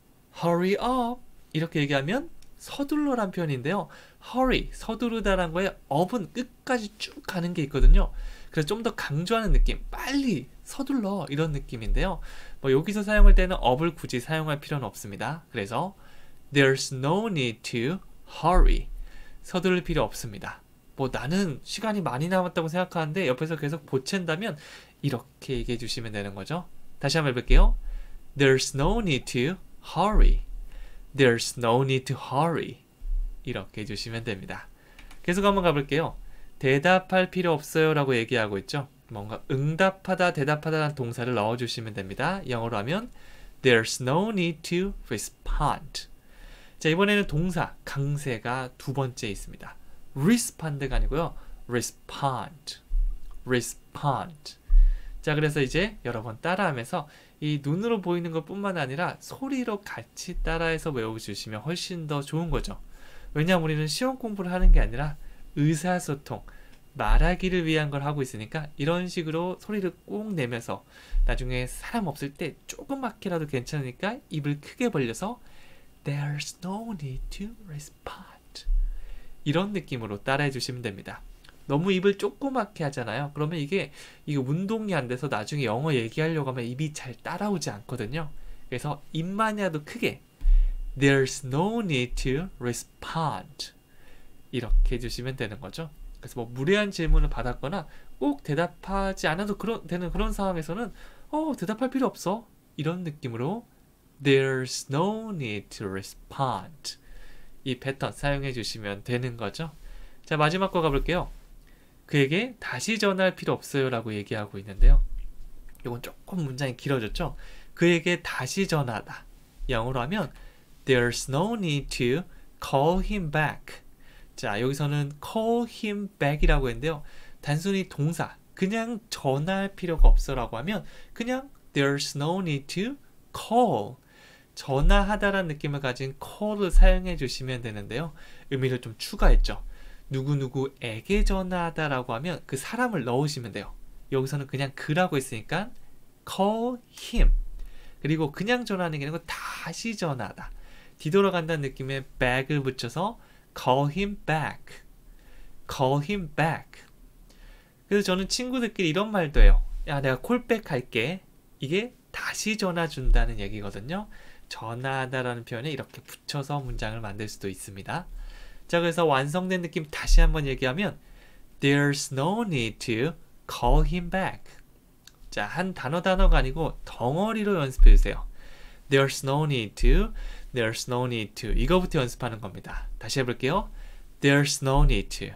Hurry up. 이렇게 얘기하면 서둘러란 표현인데요. hurry, 서두르다란 거에 up은 끝까지 쭉 가는 게 있거든요. 그래서 좀 더 강조하는 느낌, 빨리 서둘러 이런 느낌인데요. 뭐 여기서 사용할 때는 up을 굳이 사용할 필요는 없습니다. 그래서 There's no need to hurry. 서두를 필요 없습니다. 뭐 나는 시간이 많이 남았다고 생각하는데 옆에서 계속 보챈다면 이렇게 얘기해 주시면 되는 거죠. 다시 한번 해볼게요. There's no need to hurry. There's no need to hurry. 이렇게 해주시면 됩니다. 계속 한번 가볼게요. 대답할 필요 없어요 라고 얘기하고 있죠. 뭔가 응답하다, 대답하다라는 동사를 넣어주시면 됩니다. 영어로 하면 There's no need to respond. 자, 이번에는 동사 강세가 두 번째 있습니다. respond가 아니고요. respond. respond. 자, 그래서 이제 여러 번 따라하면서 이 눈으로 보이는 것 뿐만 아니라 소리로 같이 따라해서 외워주시면 훨씬 더 좋은 거죠. 왜냐하면 우리는 시험 공부를 하는 게 아니라 의사소통, 말하기를 위한 걸 하고 있으니까 이런 식으로 소리를 꼭 내면서 나중에 사람 없을 때 조그맣게라도 괜찮으니까 입을 크게 벌려서 There's no need to respond. 이런 느낌으로 따라해 주시면 됩니다. 너무 입을 조그맣게 하잖아요. 그러면 이게 운동이 안 돼서 나중에 영어 얘기하려고 하면 입이 잘 따라오지 않거든요. 그래서 입만이라도 크게 There's no need to respond. 이렇게 해주시면 되는 거죠. 그래서 뭐 무례한 질문을 받았거나 꼭 대답하지 않아도 되는 그런 상황에서는 대답할 필요 없어. 이런 느낌으로 There's no need to respond. 이 패턴 사용해 주시면 되는 거죠. 자, 마지막 거 가볼게요. 그에게 다시 전화할 필요 없어요 라고 얘기하고 있는데요. 이건 조금 문장이 길어졌죠. 그에게 다시 전화하다. 영어로 하면 There's no need to call him back. 자, 여기서는 call him back이라고 했는데요. 단순히 동사, 그냥 전화할 필요가 없어 라고 하면 그냥 There's no need to call. 전화하다라는 느낌을 가진 call을 사용해 주시면 되는데요. 의미를 좀 추가했죠. 누구누구에게 전화하다라고 하면 그 사람을 넣으시면 돼요. 여기서는 그냥 그라고 했으니까 call him. 그리고 그냥 전화하는 게 아니고 다시 전화하다. 뒤돌아간다는 느낌의 back을 붙여서 call him back. call him back. 그래서 저는 친구들끼리 이런 말도 해요. 야, 내가 콜백 할게. 이게 다시 전화 준다는 얘기거든요. 전화하다라는 표현에 이렇게 붙여서 문장을 만들 수도 있습니다. 자, 그래서 완성된 느낌 다시 한번 얘기하면 There's no need to call him back. 자, 한 단어가 아니고 덩어리로 연습해 주세요. There's no need to, there's no need to. 이거부터 연습하는 겁니다. 다시 해볼게요. There's no need to.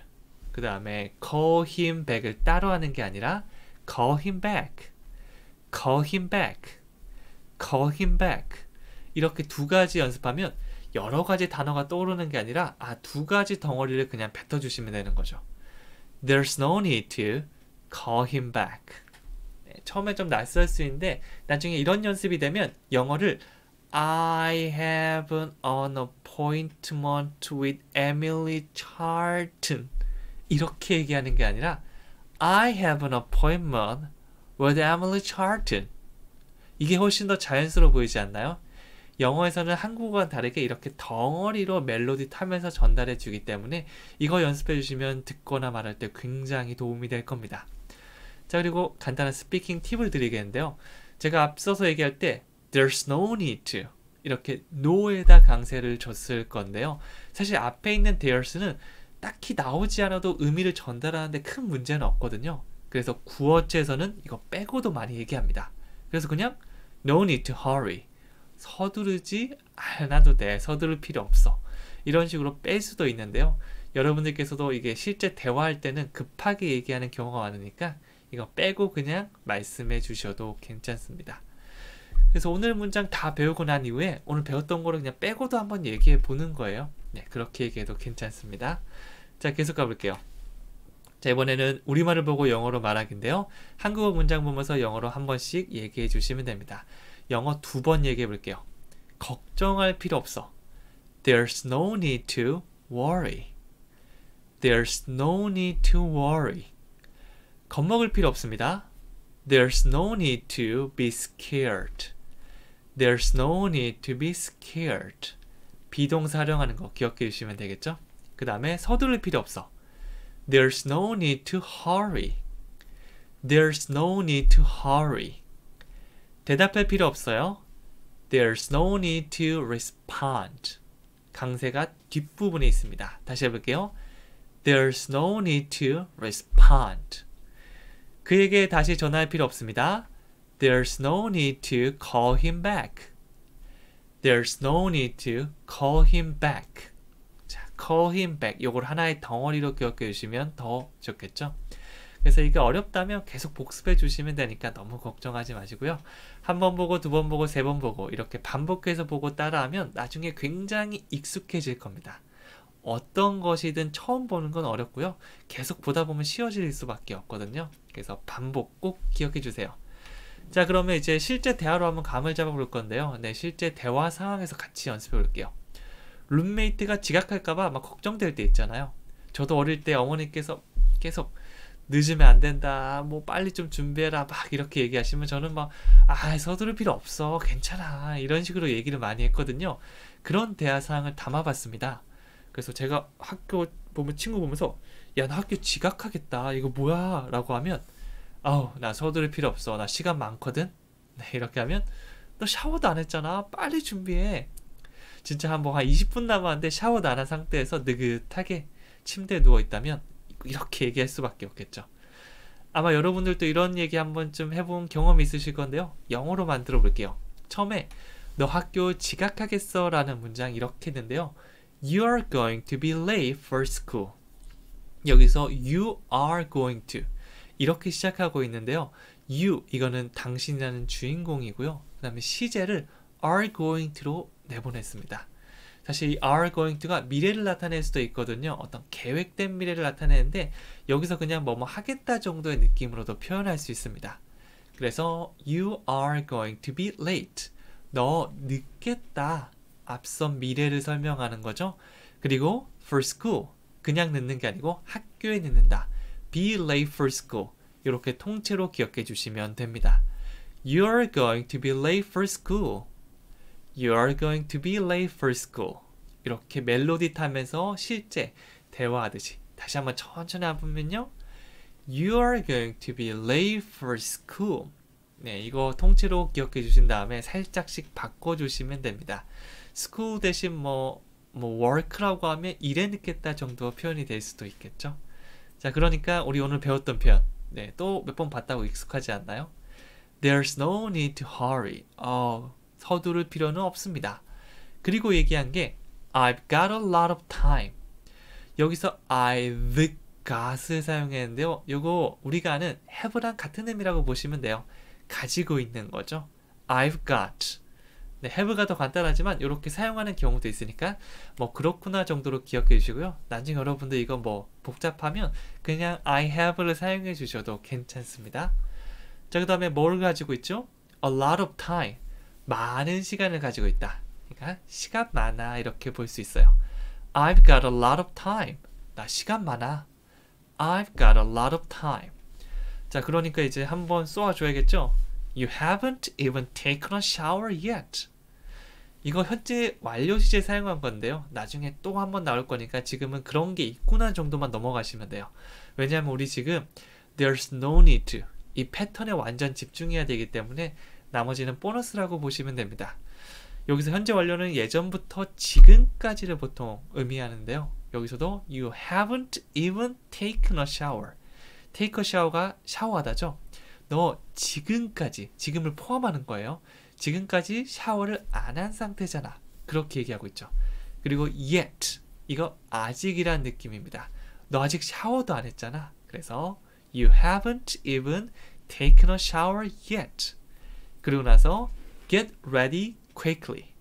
그 다음에 call him back을 따로 하는 게 아니라 call him back. call him back. call him back. 이렇게 두 가지 연습하면 여러 가지 단어가 떠오르는 게 아니라 두 가지 덩어리를 그냥 뱉어주시면 되는 거죠. There's no need to call him back. 네, 처음에 좀 낯설 수 있는데 나중에 이런 연습이 되면 영어를 I have an appointment with Emily Charlton 이렇게 얘기하는 게 아니라 I have an appointment with Emily Charlton. 이게 훨씬 더 자연스러워 보이지 않나요? 영어에서는 한국어와는 다르게 이렇게 덩어리로 멜로디 타면서 전달해 주기 때문에 이거 연습해 주시면 듣거나 말할 때 굉장히 도움이 될 겁니다. 자, 그리고 간단한 스피킹 팁을 드리겠는데요. 제가 앞서서 얘기할 때 There's no need to 이렇게 no에다 강세를 줬을 건데요. 사실 앞에 있는 there's는 딱히 나오지 않아도 의미를 전달하는데 큰 문제는 없거든요. 그래서 구어체에서는 이거 빼고도 많이 얘기합니다. 그래서 그냥 no need to hurry. 서두르지 않아도 돼. 서두를 필요 없어. 이런 식으로 뺄 수도 있는데요. 여러분들께서도 이게 실제 대화할 때는 급하게 얘기하는 경우가 많으니까 이거 빼고 그냥 말씀해 주셔도 괜찮습니다. 그래서 오늘 문장 다 배우고 난 이후에 오늘 배웠던 거를 그냥 빼고도 한번 얘기해 보는 거예요. 네, 그렇게 얘기해도 괜찮습니다. 자, 계속 가볼게요. 자, 이번에는 우리말을 보고 영어로 말하기인데요. 한국어 문장 보면서 영어로 한 번씩 얘기해 주시면 됩니다. 영어 2번 얘기해 볼게요. 걱정할 필요 없어. There's no need to worry. There's no need to worry. 겁먹을 필요 없습니다. There's no need to be scared. There's no need to be scared. 비동사 활용하는 거 기억해 주시면 되겠죠? 그 다음에 서두를 필요 없어. There's no need to hurry. There's no need to hurry. 대답할 필요 없어요. There's no need to respond. 강세가 뒷부분에 있습니다. 다시 해볼게요. There's no need to respond. 그에게 다시 전화할 필요 없습니다. There's no need to call him back. There's no need to call him back. 자, call him back. 요걸 하나의 덩어리로 기억해 주시면 더 좋겠죠? 그래서 이게 어렵다면 계속 복습해 주시면 되니까 너무 걱정하지 마시고요. 한 번 보고, 두 번 보고, 세 번 보고 이렇게 반복해서 보고 따라하면 나중에 굉장히 익숙해질 겁니다. 어떤 것이든 처음 보는 건 어렵고요. 계속 보다 보면 쉬워질 수밖에 없거든요. 그래서 반복 꼭 기억해 주세요. 자, 그러면 이제 실제 대화로 한번 감을 잡아볼 건데요. 네, 실제 대화 상황에서 같이 연습해 볼게요. 룸메이트가 지각할까봐 막 걱정될 때 있잖아요. 저도 어릴 때 어머니께서 계속 늦으면 안 된다, 뭐 빨리 좀 준비해라 막 이렇게 얘기하시면 저는 막 서두를 필요 없어, 괜찮아, 이런 식으로 얘기를 많이 했거든요. 그런 대화 상황을 담아봤습니다. 그래서 제가 학교 보면 친구 보면서 야, 나 학교 지각하겠다, 이거 뭐야 라고 하면 나 서두를 필요 없어, 나 시간 많거든. 네, 이렇게 하면 너 샤워도 안 했잖아, 빨리 준비해. 진짜 한 20분 남았는데 샤워도 안 한 상태에서 느긋하게 침대에 누워있다면 이렇게 얘기할 수밖에 없겠죠. 아마 여러분들도 이런 얘기 한 번쯤 해본 경험이 있으실 건데요. 영어로 만들어 볼게요. 처음에 너 학교 지각하겠어 라는 문장 이렇게 했는데요. You are going to be late for school. 여기서 you are going to 이렇게 시작하고 있는데요. you 이거는 당신이라는 주인공이고요. 그 다음에 시제를 are going to로 내보냈습니다. 사실 이 are going to가 미래를 나타낼 수도 있거든요. 어떤 계획된 미래를 나타내는데 여기서 그냥 뭐뭐 하겠다 정도의 느낌으로도 표현할 수 있습니다. 그래서 you are going to be late. 너 늦겠다. 앞선 미래를 설명하는 거죠. 그리고 for school. 그냥 늦는 게 아니고 학교에 늦는다. be late for school. 이렇게 통째로 기억해 주시면 됩니다. You are going to be late for school. You are going to be late for school. 이렇게 멜로디 타면서 실제 대화하듯이 다시 한번 천천히 해보면요. You are going to be late for school. 네, 이거 통째로 기억해 주신 다음에 살짝씩 바꿔주시면 됩니다. school 대신 work라고 하면 일에 늦겠다 정도 표현이 될 수도 있겠죠. 자, 그러니까 우리 오늘 배웠던 표현, 네, 또 몇 번 봤다고 익숙하지 않나요? There's no need to hurry. 서두를 필요는 없습니다. 그리고 얘기한 게 I've got a lot of time. 여기서 I've got을 사용했는데요. 요거 우리가 아는 have랑 같은 의미라고 보시면 돼요. 가지고 있는 거죠. I've got. 네, have가 더 간단하지만 이렇게 사용하는 경우도 있으니까 뭐 그렇구나 정도로 기억해 주시고요. 나중에 여러분들 이거 뭐 복잡하면 그냥 I have를 사용해 주셔도 괜찮습니다. 자, 그 다음에 뭘 가지고 있죠? A lot of time. 많은 시간을 가지고 있다. 그러니까 시간 많아 이렇게 볼 수 있어요. I've got a lot of time. 나 시간 많아. I've got a lot of time. 자, 그러니까 이제 한번 쏘아줘야겠죠? You haven't even taken a shower yet. 이거 현재 완료 시제 사용한 건데요. 나중에 또 한번 나올 거니까 지금은 그런 게 있구나 정도만 넘어가시면 돼요. 왜냐하면 우리 지금 There's no need to 이 패턴에 완전 집중해야 되기 때문에 나머지는 보너스라고 보시면 됩니다. 여기서 현재 완료는 예전부터 지금까지를 보통 의미하는데요. 여기서도 You haven't even taken a shower. Take a shower가 샤워하다죠. 너 지금까지, 지금을 포함하는 거예요. 지금까지 샤워를 안 한 상태잖아. 그렇게 얘기하고 있죠. 그리고 yet, 이거 아직이란 느낌입니다. 너 아직 샤워도 안 했잖아. 그래서 You haven't even taken a shower yet. 그리고 나서 get ready quickly.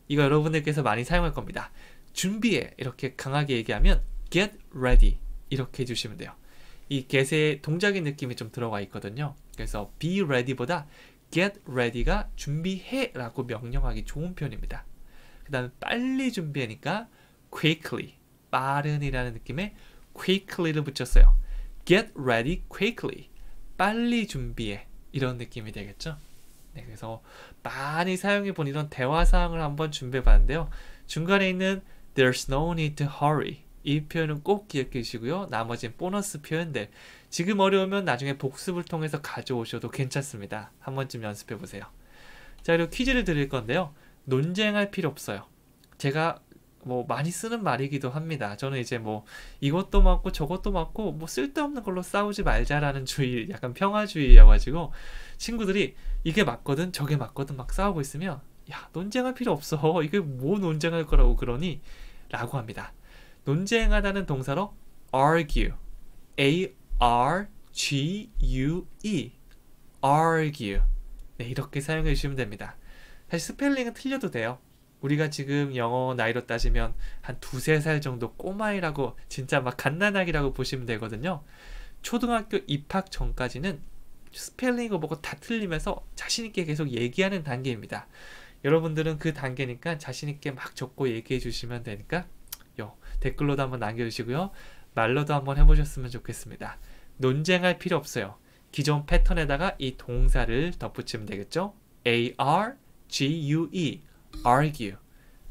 이거 여러분들께서 많이 사용할 겁니다. 준비해 이렇게 강하게 얘기하면 get ready 이렇게 해주시면 돼요. 이 get의 동작의 느낌이 좀 들어가 있거든요. 그래서 be ready보다 get ready가 준비해 라고 명령하기 좋은 표현입니다. 그 다음에 빨리 준비하니까 quickly 빠른이라는 느낌의 quickly를 붙였어요. get ready quickly 빨리 준비해 이런 느낌이 되겠죠. 네, 그래서 많이 사용해 본 이런 대화 사항을 한번 준비해 봤는데요. 중간에 있는 There's no need to hurry 이 표현은 꼭 기억해 주시고요. 나머지는 보너스 표현들 지금 어려우면 나중에 복습을 통해서 가져오셔도 괜찮습니다. 한 번쯤 연습해 보세요. 자, 그리고 퀴즈를 드릴 건데요. 논쟁할 필요 없어요. 제가 뭐 많이 쓰는 말이기도 합니다. 저는 이제 뭐 이것도 맞고 저것도 맞고 뭐 쓸데없는 걸로 싸우지 말자라는 주의, 약간 평화주의여가지고 친구들이 이게 맞거든 저게 맞거든 막 싸우고 있으면 야 논쟁할 필요 없어. 이게 뭐 논쟁할 거라고 그러니? 라고 합니다. 논쟁하다는 동사로 argue A-R-G-U-E argue 네, 이렇게 사용해 주시면 됩니다. 사실 스펠링은 틀려도 돼요. 우리가 지금 영어 나이로 따지면 한 2-3살 정도 꼬마이라고 진짜 막 갓난아기라고 보시면 되거든요. 초등학교 입학 전까지는 스펠링이고 뭐고 다 틀리면서 자신있게 계속 얘기하는 단계입니다. 여러분들은 그 단계니까 자신있게 막 적고 얘기해 주시면 되니까 댓글로도 한번 남겨주시고요. 말로도 한번 해보셨으면 좋겠습니다. 논쟁할 필요 없어요. 기존 패턴에다가 이 동사를 덧붙이면 되겠죠. A-R-G-U-E argue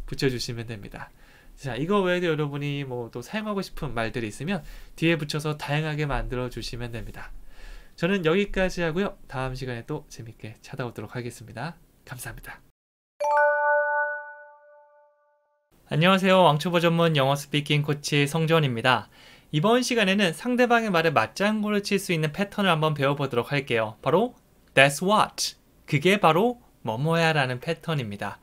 붙여주시면 됩니다. 자, 이거 외에도 여러분이 뭐 또 사용하고 싶은 말들이 있으면 뒤에 붙여서 다양하게 만들어 주시면 됩니다. 저는 여기까지 하고요. 다음 시간에 또 재밌게 찾아오도록 하겠습니다. 감사합니다. 안녕하세요. 왕초보 전문 영어 스피킹 코치 성전입니다. 이번 시간에는 상대방의 말에 맞장구를 칠 수 있는 패턴을 한번 배워보도록 할게요. 바로 That's what. 그게 바로 뭐뭐야 라는 패턴입니다.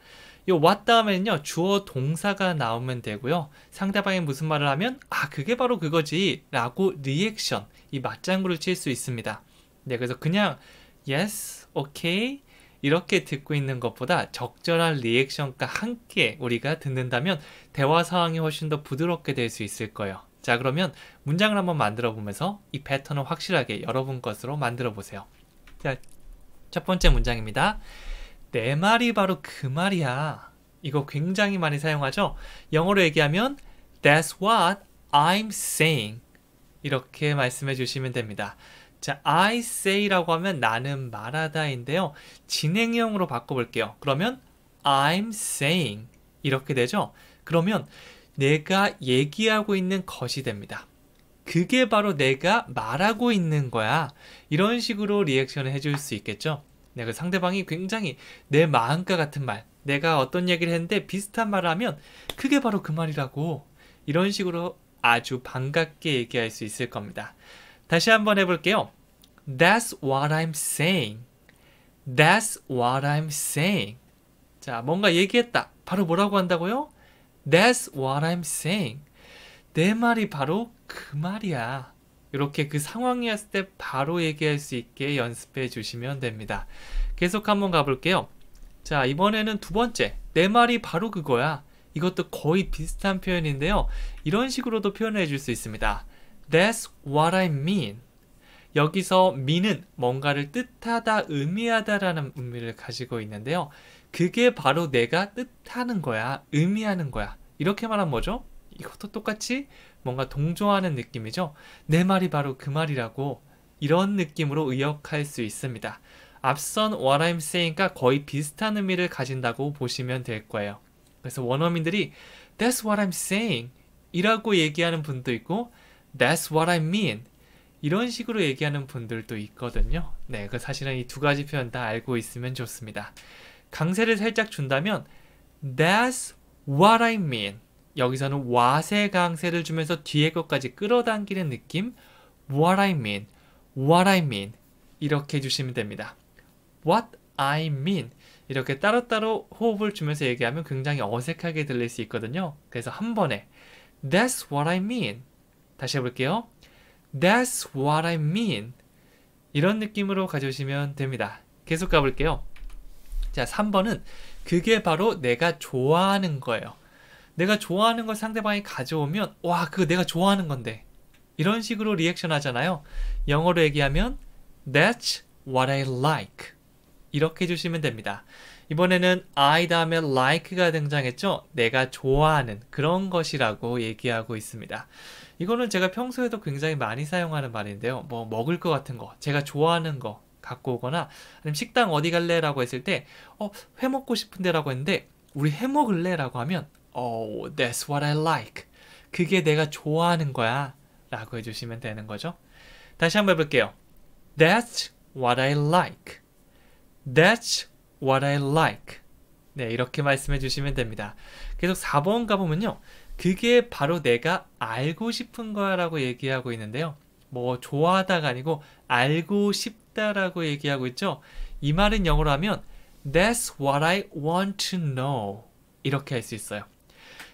이 what 다음에는요 주어 동사가 나오면 되고요. 상대방이 무슨 말을 하면 아 그게 바로 그거지 라고 리액션 이 맞장구를 칠 수 있습니다. 네, 그래서 그냥 yes, okay 이렇게 듣고 있는 것보다 적절한 리액션과 함께 우리가 듣는다면 대화 상황이 훨씬 더 부드럽게 될 수 있을 거예요. 자, 그러면 문장을 한번 만들어 보면서 이 패턴을 확실하게 여러분 것으로 만들어 보세요. 자, 첫 번째 문장입니다. 내 말이 바로 그 말이야. 이거 굉장히 많이 사용하죠? 영어로 얘기하면 That's what I'm saying. 이렇게 말씀해 주시면 됩니다. 자, I say라고 하면 나는 말하다인데요. 진행형으로 바꿔볼게요. 그러면 I'm saying 이렇게 되죠? 그러면 내가 얘기하고 있는 것이 됩니다. 그게 바로 내가 말하고 있는 거야. 이런 식으로 리액션을 해줄 수 있겠죠? 네, 그 상대방이 굉장히 내 마음과 같은 말, 내가 어떤 얘기를 했는데 비슷한 말을 하면 그게 바로 그 말이라고 이런 식으로 아주 반갑게 얘기할 수 있을 겁니다. 다시 한번 해볼게요. That's what I'm saying. That's what I'm saying. 자, 뭔가 얘기했다. 바로 뭐라고 한다고요? That's what I'm saying. 내 말이 바로 그 말이야. 이렇게 그 상황이었을 때 바로 얘기할 수 있게 연습해 주시면 됩니다. 계속 한번 가볼게요. 자, 이번에는 두 번째. 내 말이 바로 그거야. 이것도 거의 비슷한 표현인데요. 이런 식으로도 표현해 줄 수 있습니다. That's what I mean. 여기서 mean은 뭔가를 뜻하다, 의미하다라는 의미를 가지고 있는데요. 그게 바로 내가 뜻하는 거야, 의미하는 거야. 이렇게 말하면 뭐죠? 이것도 똑같이 뭔가 동조하는 느낌이죠. 내 말이 바로 그 말이라고 이런 느낌으로 의역할 수 있습니다. 앞선 what I'm saying과 거의 비슷한 의미를 가진다고 보시면 될 거예요. 그래서 원어민들이 That's what I'm saying 이라고 얘기하는 분도 있고 That's what I mean 이런 식으로 얘기하는 분들도 있거든요. 네, 그 사실은 이 두 가지 표현 다 알고 있으면 좋습니다. 강세를 살짝 준다면 That's what I mean. 여기서는 what의 강세를 주면서 뒤에 것까지 끌어당기는 느낌 What I mean, what I mean 이렇게 해주시면 됩니다. What I mean 이렇게 따로따로 호흡을 주면서 얘기하면 굉장히 어색하게 들릴 수 있거든요. 그래서 한 번에 That's what I mean 다시 해볼게요. That's what I mean. 이런 느낌으로 가져오시면 됩니다. 계속 가볼게요. 자, 3번은 그게 바로 내가 좋아하는 거예요. 내가 좋아하는 걸 상대방이 가져오면 와, 그거 내가 좋아하는 건데. 이런 식으로 리액션 하잖아요. 영어로 얘기하면 That's what I like. 이렇게 해주시면 됩니다. 이번에는 I 다음에 like가 등장했죠. 내가 좋아하는 그런 것이라고 얘기하고 있습니다. 이거는 제가 평소에도 굉장히 많이 사용하는 말인데요. 뭐 먹을 것 같은 거, 제가 좋아하는 거 갖고 오거나 아니면 식당 어디 갈래? 라고 했을 때 회 먹고 싶은데 라고 했는데 우리 해 먹을래? 라고 하면 that's what I like. 그게 내가 좋아하는 거야 라고 해주시면 되는 거죠. 다시 한번 해볼게요. That's what I like. That's what I like. 네, 이렇게 말씀해 주시면 됩니다. 계속 4번 가보면요. 그게 바로 내가 알고 싶은 거야 라고 얘기하고 있는데요. 뭐 좋아하다가 아니고 알고 싶다라고 얘기하고 있죠. 이 말은 영어로 하면 That's what I want to know. 이렇게 할 수 있어요.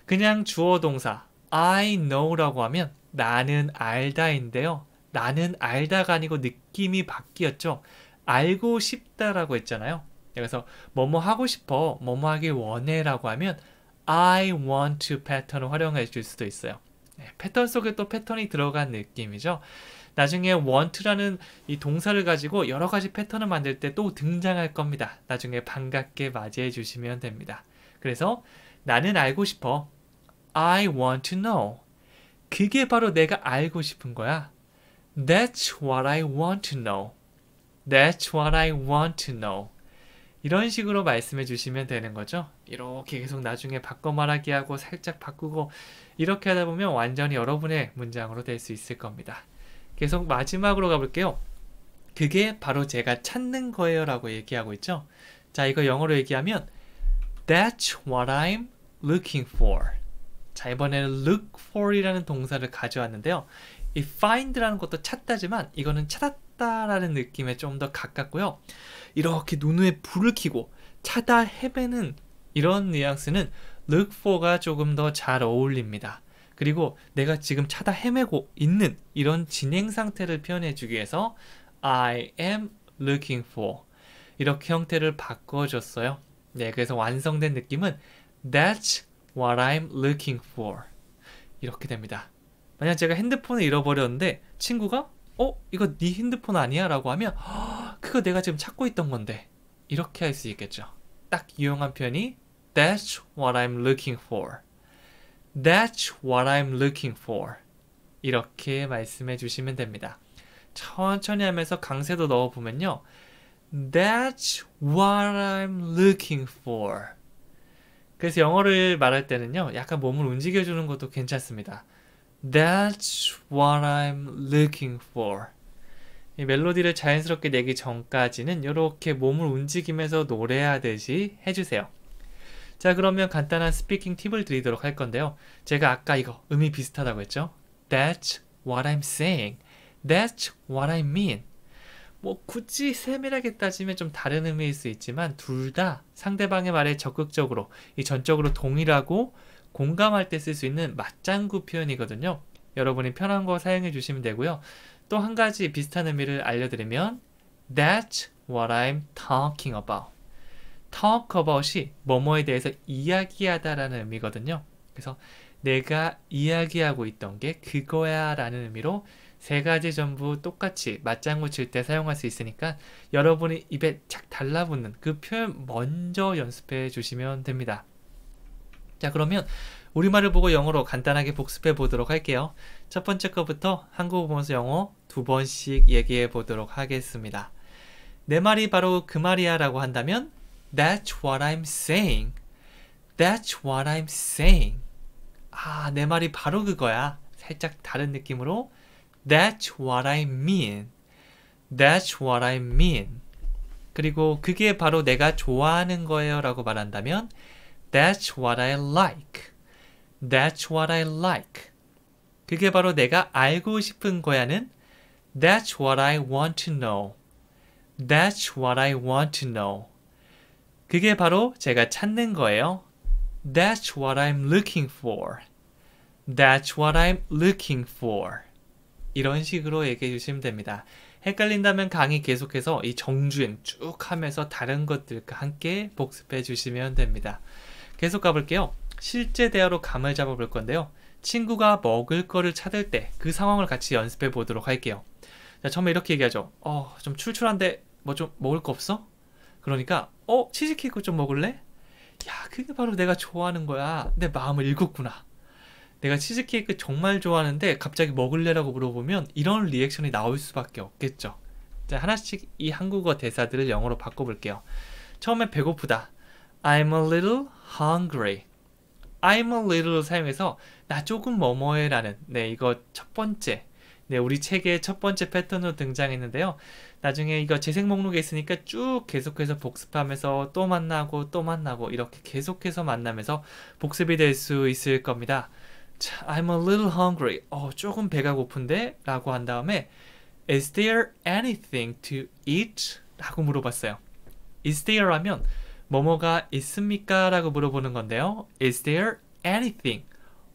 그냥 주어 동사 I know라고 하면 나는 알다인데요. 나는 알다가 아니고 느낌이 바뀌었죠. 알고 싶다라고 했잖아요. 그래서 뭐뭐 하고 싶어, 뭐뭐 하길 원해 라고 하면 I want to 패턴을 활용해 줄 수도 있어요. 네, 패턴 속에 또 패턴이 들어간 느낌이죠. 나중에 want라는 이 동사를 가지고 여러 가지 패턴을 만들 때 또 등장할 겁니다. 나중에 반갑게 맞이해 주시면 됩니다. 그래서 나는 알고 싶어. I want to know. 그게 바로 내가 알고 싶은 거야. That's what I want to know. That's what I want to know. 이런 식으로 말씀해 주시면 되는 거죠. 이렇게 계속 나중에 바꿔 말하기 하고 살짝 바꾸고 이렇게 하다 보면 완전히 여러분의 문장으로 될 수 있을 겁니다. 계속 마지막으로 가볼게요. 그게 바로 제가 찾는 거예요 라고 얘기하고 있죠. 자, 이거 영어로 얘기하면 That's what I'm looking for. 자, 이번에는 look for 이라는 동사를 가져왔는데요. 이 find라는 것도 찾다지만 이거는 찾았다라는 느낌에 좀 더 가깝고요. 이렇게 눈에 불을 켜고 찾아 헤매는 이런 뉘앙스는 look for가 조금 더 잘 어울립니다. 그리고 내가 지금 찾아 헤매고 있는 이런 진행 상태를 표현해 주기 위해서 I am looking for 이렇게 형태를 바꿔줬어요. 네, 그래서 완성된 느낌은 That's what I'm looking for 이렇게 됩니다. 만약 제가 핸드폰을 잃어버렸는데 친구가 이거 네 핸드폰 아니야? 라고 하면 그거 내가 지금 찾고 있던 건데 이렇게 할 수 있겠죠. 딱 이용한 표현이 That's what I'm looking for. That's what I'm looking for. 이렇게 말씀해 주시면 됩니다. 천천히 하면서 강세도 넣어보면요. That's what I'm looking for. 그래서 영어를 말할 때는요. 약간 몸을 움직여주는 것도 괜찮습니다. That's what I'm looking for. 이 멜로디를 자연스럽게 내기 전까지는 이렇게 몸을 움직이면서 노래하듯이 해주세요. 자, 그러면 간단한 스피킹 팁을 드리도록 할 건데요. 제가 아까 이거 의미 비슷하다고 했죠? That's what I'm saying. That's what I mean. 뭐 굳이 세밀하게 따지면 좀 다른 의미일 수 있지만 둘 다 상대방의 말에 적극적으로 이 전적으로 동일하고 공감할 때 쓸 수 있는 맞장구 표현이거든요. 여러분이 편한 거 사용해 주시면 되고요. 또 한 가지 비슷한 의미를 알려드리면 That's what I'm talking about. talk about이 뭐뭐에 대해서 이야기하다라는 의미거든요. 그래서 내가 이야기하고 있던 게 그거야 라는 의미로 세 가지 전부 똑같이 맞장구 칠 때 사용할 수 있으니까 여러분이 입에 착 달라붙는 그 표현 먼저 연습해 주시면 됩니다. 자, 그러면 우리말을 보고 영어로 간단하게 복습해 보도록 할게요. 첫 번째 거부터 한국어 보면서 영어 2번씩 얘기해 보도록 하겠습니다. 내 말이 바로 그 말이야 라고 한다면 That's what I'm saying. That's what I'm saying. 아, 내 말이 바로 그거야. 살짝 다른 느낌으로 That's what I mean. That's what I mean. 그리고 그게 바로 내가 좋아하는 거예요 라고 말한다면 That's what I like. That's what I like. 그게 바로 내가 알고 싶은 거야는 That's what I want to know. That's what I want to know. 그게 바로 제가 찾는 거예요. That's what I'm looking for. That's what I'm looking for. 이런 식으로 얘기해 주시면 됩니다. 헷갈린다면 강의 계속해서 이 정주행 쭉 하면서 다른 것들과 함께 복습해 주시면 됩니다. 계속 가볼게요. 실제 대화로 감을 잡아볼 건데요. 친구가 먹을 거를 찾을 때 그 상황을 같이 연습해 보도록 할게요. 자, 처음에 이렇게 얘기하죠. 좀 출출한데 뭐 좀 먹을 거 없어? 그러니까 치즈케이크 좀 먹을래? 야, 그게 바로 내가 좋아하는 거야. 내 마음을 읽었구나. 내가 치즈케이크 정말 좋아하는데 갑자기 먹을래라고 물어보면 이런 리액션이 나올 수밖에 없겠죠. 자, 하나씩 이 한국어 대사들을 영어로 바꿔볼게요. 처음에 배고프다. I'm a little hungry. I'm a little 사용해서 나 조금 뭐뭐해 라는 이거 첫 번째 우리 책의 첫 번째 패턴으로 등장했는데요. 나중에 이거 재생 목록에 있으니까 쭉 계속해서 복습하면서 또 만나고 이렇게 계속해서 만나면서 복습이 될 수 있을 겁니다. 자, I'm a little hungry. 조금 배가 고픈데? 라고 한 다음에 Is there anything to eat? 라고 물어봤어요. Is there 하면 뭐뭐가 있습니까? 라고 물어보는 건데요. Is there anything?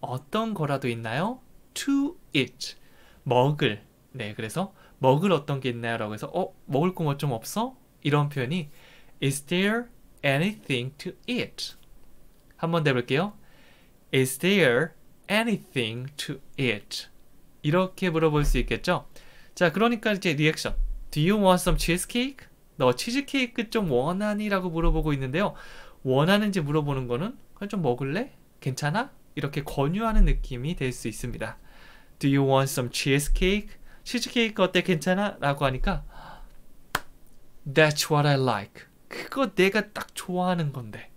어떤 거라도 있나요? To eat. 먹을. 그래서 먹을 어떤 게 있나요? 라고 해서 먹을 거 뭐 좀 없어? 이런 표현이 Is there anything to eat? 한번 더 해볼게요. Is there anything to eat? 이렇게 물어볼 수 있겠죠? 자, 그러니까 이제 리액션. Do you want some cheesecake? 너 치즈케이크 좀 원하니? 라고 물어보고 있는데요. 원하는지 물어보는 거는 그냥 좀 먹을래? 괜찮아? 이렇게 권유하는 느낌이 될 수 있습니다. Do you want some cheesecake? 치즈케이크 어때? 괜찮아? 라고 하니까 That's what I like. 그거 내가 딱 좋아하는 건데.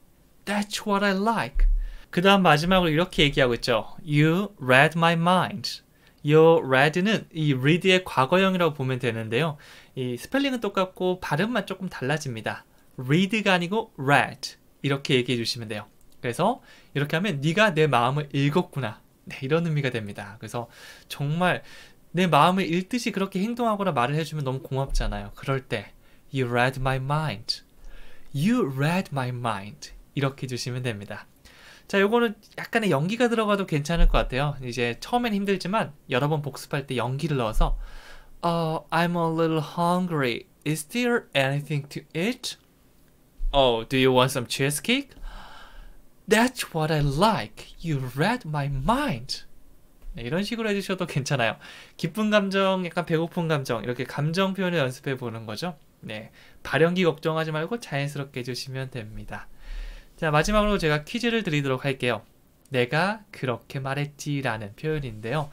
That's what I like. 그 다음 마지막으로 이렇게 얘기하고 있죠. You read my mind. You read는 이 read의 과거형이라고 보면 되는데요. 이 스펠링은 똑같고 발음만 조금 달라집니다. read가 아니고 read. 이렇게 얘기해 주시면 돼요. 그래서 이렇게 하면 네가 내 마음을 읽었구나. 이런 의미가 됩니다. 그래서 정말 내 마음을 읽듯이 그렇게 행동하거나 말을 해주면 너무 고맙잖아요. 그럴 때 You read my mind. You read my mind. 이렇게 해주시면 됩니다. 자, 요거는 약간의 연기가 들어가도 괜찮을 것 같아요. 이제 처음엔 힘들지만 여러 번 복습할 때 연기를 넣어서 I'm a little hungry. Is there anything to eat? Do you want some cheesecake? That's what I like. You read my mind. 이런 식으로 해주셔도 괜찮아요. 기쁜 감정, 약간 배고픈 감정, 이렇게 감정 표현을 연습해 보는 거죠. 발연기 걱정하지 말고 자연스럽게 해주시면 됩니다. 자, 마지막으로 제가 퀴즈를 드리도록 할게요. 내가 그렇게 말했지 라는 표현인데요.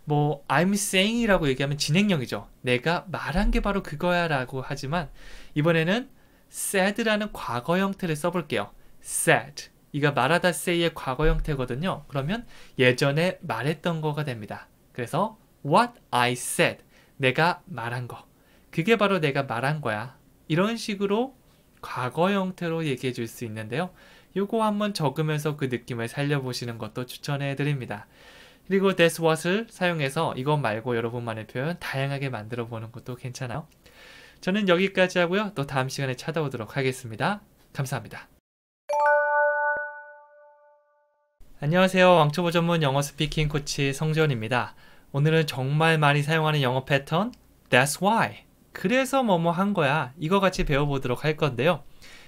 I'm saying이라고 얘기하면 진행형이죠. 내가 말한 게 바로 그거야 라고 하지만 이번에는 said라는 과거 형태를 써볼게요. said. 이가 말하다 say의 과거 형태거든요. 그러면 예전에 말했던 거가 됩니다. 그래서 what I said. 내가 말한 거. 그게 바로 내가 말한 거야. 이런 식으로 과거 형태로 얘기해 줄 수 있는데요. 요거 한번 적으면서 그 느낌을 살려보시는 것도 추천해 드립니다. 그리고 that's what을 사용해서 이것 말고 여러분만의 표현 다양하게 만들어 보는 것도 괜찮아요. 저는 여기까지 하고요. 또 다음 시간에 찾아오도록 하겠습니다. 감사합니다. 안녕하세요. 왕초보 전문 영어 스피킹 코치 성재원입니다. 오늘은 정말 많이 사용하는 영어 패턴 That's why. 그래서 뭐뭐 한 거야. 이거 같이 배워보도록 할 건데요.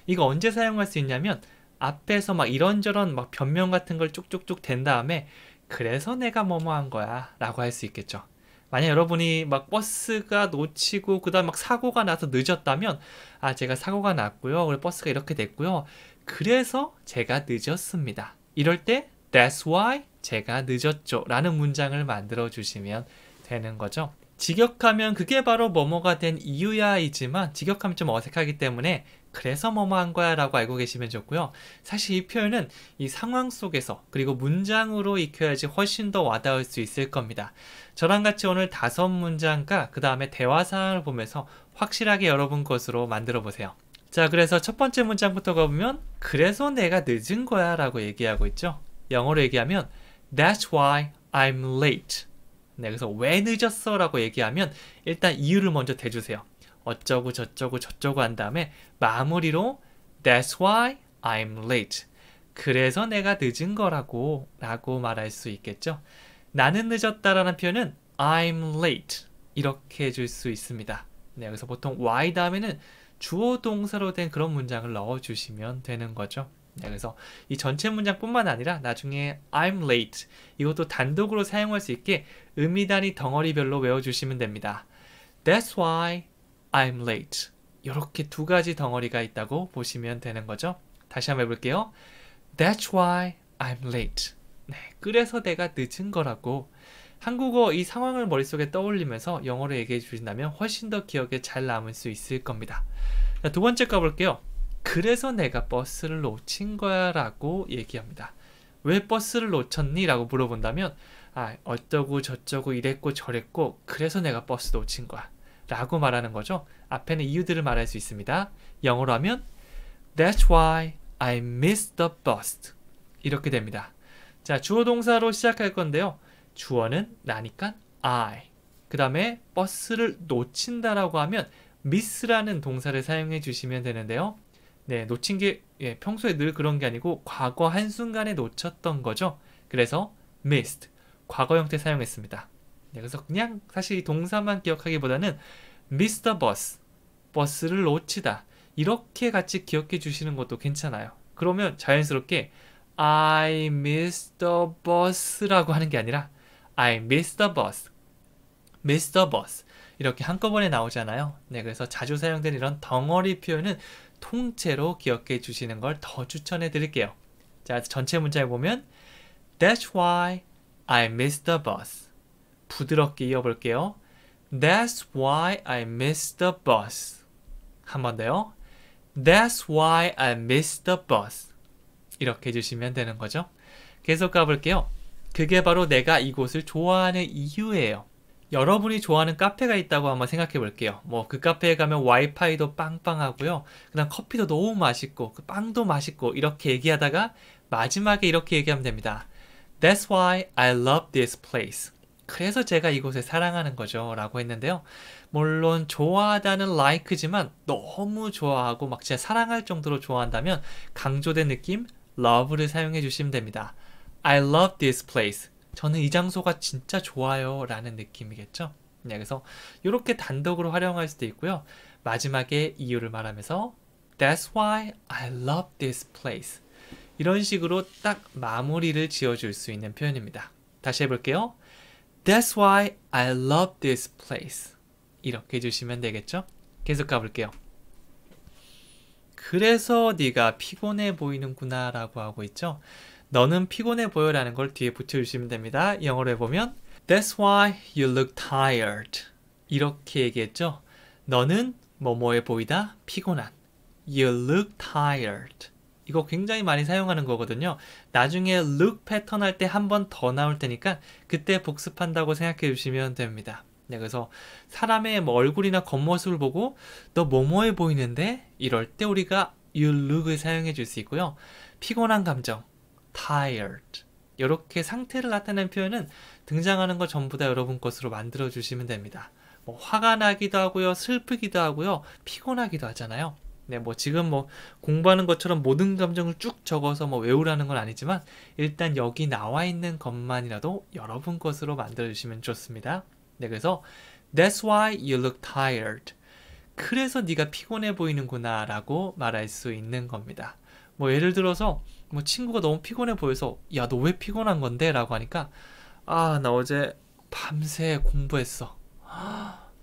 이거 언제 사용할 수 있냐면 앞에서 막 이런저런 막 변명 같은 걸 쭉쭉쭉 댄 다음에 그래서 내가 뭐뭐 한 거야 라고 할 수 있겠죠. 만약 여러분이 막 버스가 놓치고 그 다음 막 사고가 나서 늦었다면 아 제가 사고가 났고요. 그리고 버스가 이렇게 됐고요. 그래서 제가 늦었습니다. 이럴 때 That's why 제가 늦었죠 라는 문장을 만들어 주시면 되는 거죠. 직역하면 그게 바로 뭐뭐가 된 이유야 이지만 직역하면 좀 어색하기 때문에 그래서 뭐뭐 한 거야 라고 알고 계시면 좋고요. 사실 이 표현은 이 상황 속에서 그리고 문장으로 익혀야지 훨씬 더 와닿을 수 있을 겁니다. 저랑 같이 오늘 5문장과 그 다음에 대화 상황을 보면서 확실하게 여러분 것으로 만들어 보세요. 자, 그래서 첫 번째 문장부터 가보면 그래서 내가 늦은 거야 라고 얘기하고 있죠. 영어로 얘기하면 That's why I'm late. 네, 그래서 왜 늦었어? 라고 얘기하면 일단 이유를 먼저 대주세요. 어쩌고 저쩌고 저쩌고 한 다음에 마무리로 That's why I'm late. 그래서 내가 늦은 거라고 라고 말할 수 있겠죠. 나는 늦었다라는 표현은 I'm late 이렇게 해줄 수 있습니다. 네, 그래서 보통 why 다음에는 주어 동사로 된 그런 문장을 넣어주시면 되는 거죠. 네, 그래서 이 전체 문장뿐만 아니라 나중에 I'm late 이것도 단독으로 사용할 수 있게 의미 단위 덩어리별로 외워주시면 됩니다. That's why I'm late. 이렇게 두 가지 덩어리가 있다고 보시면 되는 거죠. 다시 한번 해볼게요. That's why I'm late. 네, 그래서 내가 늦은 거라고. 한국어 이 상황을 머릿속에 떠올리면서 영어로 얘기해 주신다면 훨씬 더 기억에 잘 남을 수 있을 겁니다. 자, 두 번째 가볼게요. 그래서 내가 버스를 놓친 거야 라고 얘기합니다. 왜 버스를 놓쳤니? 라고 물어본다면 아, 어쩌고 저쩌고 이랬고 저랬고 그래서 내가 버스 놓친 거야 라고 말하는 거죠. 앞에는 이유들을 말할 수 있습니다. 영어로 하면 That's why I missed the bus. 이렇게 됩니다. 자, 주어 동사로 시작할 건데요. 주어는 나니까 I. 그 다음에 버스를 놓친다라고 하면 miss라는 동사를 사용해 주시면 되는데요. 네, 놓친 게 평소에 늘 그런 게 아니고 과거 한순간에 놓쳤던 거죠. 그래서 missed. 과거 형태 사용했습니다. 네, 그래서 그냥 사실 이 동사만 기억하기보다는 miss the bus. 버스를 놓치다. 이렇게 같이 기억해 주시는 것도 괜찮아요. 그러면 자연스럽게 I missed the bus라고 하는 게 아니라 I missed the bus. miss the bus. 이렇게 한꺼번에 나오잖아요. 네, 그래서 자주 사용되는 이런 덩어리 표현은 통째로 기억해 주시는 걸 더 추천해 드릴게요. 자, 전체 문장에 보면 That's why I missed the bus. 부드럽게 이어볼게요. That's why I missed the bus. 한 번 더요. That's why I missed the bus. 이렇게 해주시면 되는 거죠. 계속 가볼게요. 그게 바로 내가 이곳을 좋아하는 이유예요. 여러분이 좋아하는 카페가 있다고 한번 생각해 볼게요. 뭐 그 카페에 가면 와이파이도 빵빵하고요. 그다음 커피도 너무 맛있고 그 빵도 맛있고 이렇게 얘기하다가 마지막에 이렇게 얘기하면 됩니다. That's why I love this place. 그래서 제가 이곳을 사랑하는 거죠 라고 했는데요. 물론 좋아하다는 like지만 너무 좋아하고 막 진짜 사랑할 정도로 좋아한다면 강조된 느낌 love를 사용해 주시면 됩니다. I love this place. 저는 이 장소가 진짜 좋아요 라는 느낌이겠죠. 네, 그래서 이렇게 단독으로 활용할 수도 있고요. 마지막에 이유를 말하면서 That's why I love this place. 이런 식으로 딱 마무리를 지어줄 수 있는 표현입니다. 다시 해볼게요. That's why I love this place. 이렇게 해주시면 되겠죠? 계속 가볼게요. 그래서 네가 피곤해 보이는구나 라고 하고 있죠. 너는 피곤해 보여라는 걸 뒤에 붙여주시면 됩니다. 영어로 해보면 That's why you look tired. 이렇게 얘기했죠. 너는 뭐뭐해 보이다 피곤한. You look tired. 이거 굉장히 많이 사용하는 거거든요. 나중에 look 패턴 할 때 한 번 더 나올 테니까 그때 복습한다고 생각해 주시면 됩니다. 네, 그래서 사람의 뭐 얼굴이나 겉모습을 보고 너 뭐뭐해 보이는데? 이럴 때 우리가 you look을 사용해 줄 수 있고요. 피곤한 감정, tired. 이렇게 상태를 나타내는 표현은 등장하는 거 전부 다 여러분 것으로 만들어 주시면 됩니다. 뭐 화가 나기도 하고요, 슬프기도 하고요, 피곤하기도 하잖아요. 네, 뭐 지금 뭐 공부하는 것처럼 모든 감정을 쭉 적어서 뭐 외우라는 건 아니지만 일단 여기 나와 있는 것만이라도 여러분 것으로 만들어 주시면 좋습니다. 네, 그래서 That's why you look tired. 그래서 네가 피곤해 보이는구나 라고 말할 수 있는 겁니다. 뭐 예를 들어서 뭐 친구가 너무 피곤해 보여서 야, 너 왜 피곤한 건데? 라고 하니까 아, 나 어제 밤새 공부했어.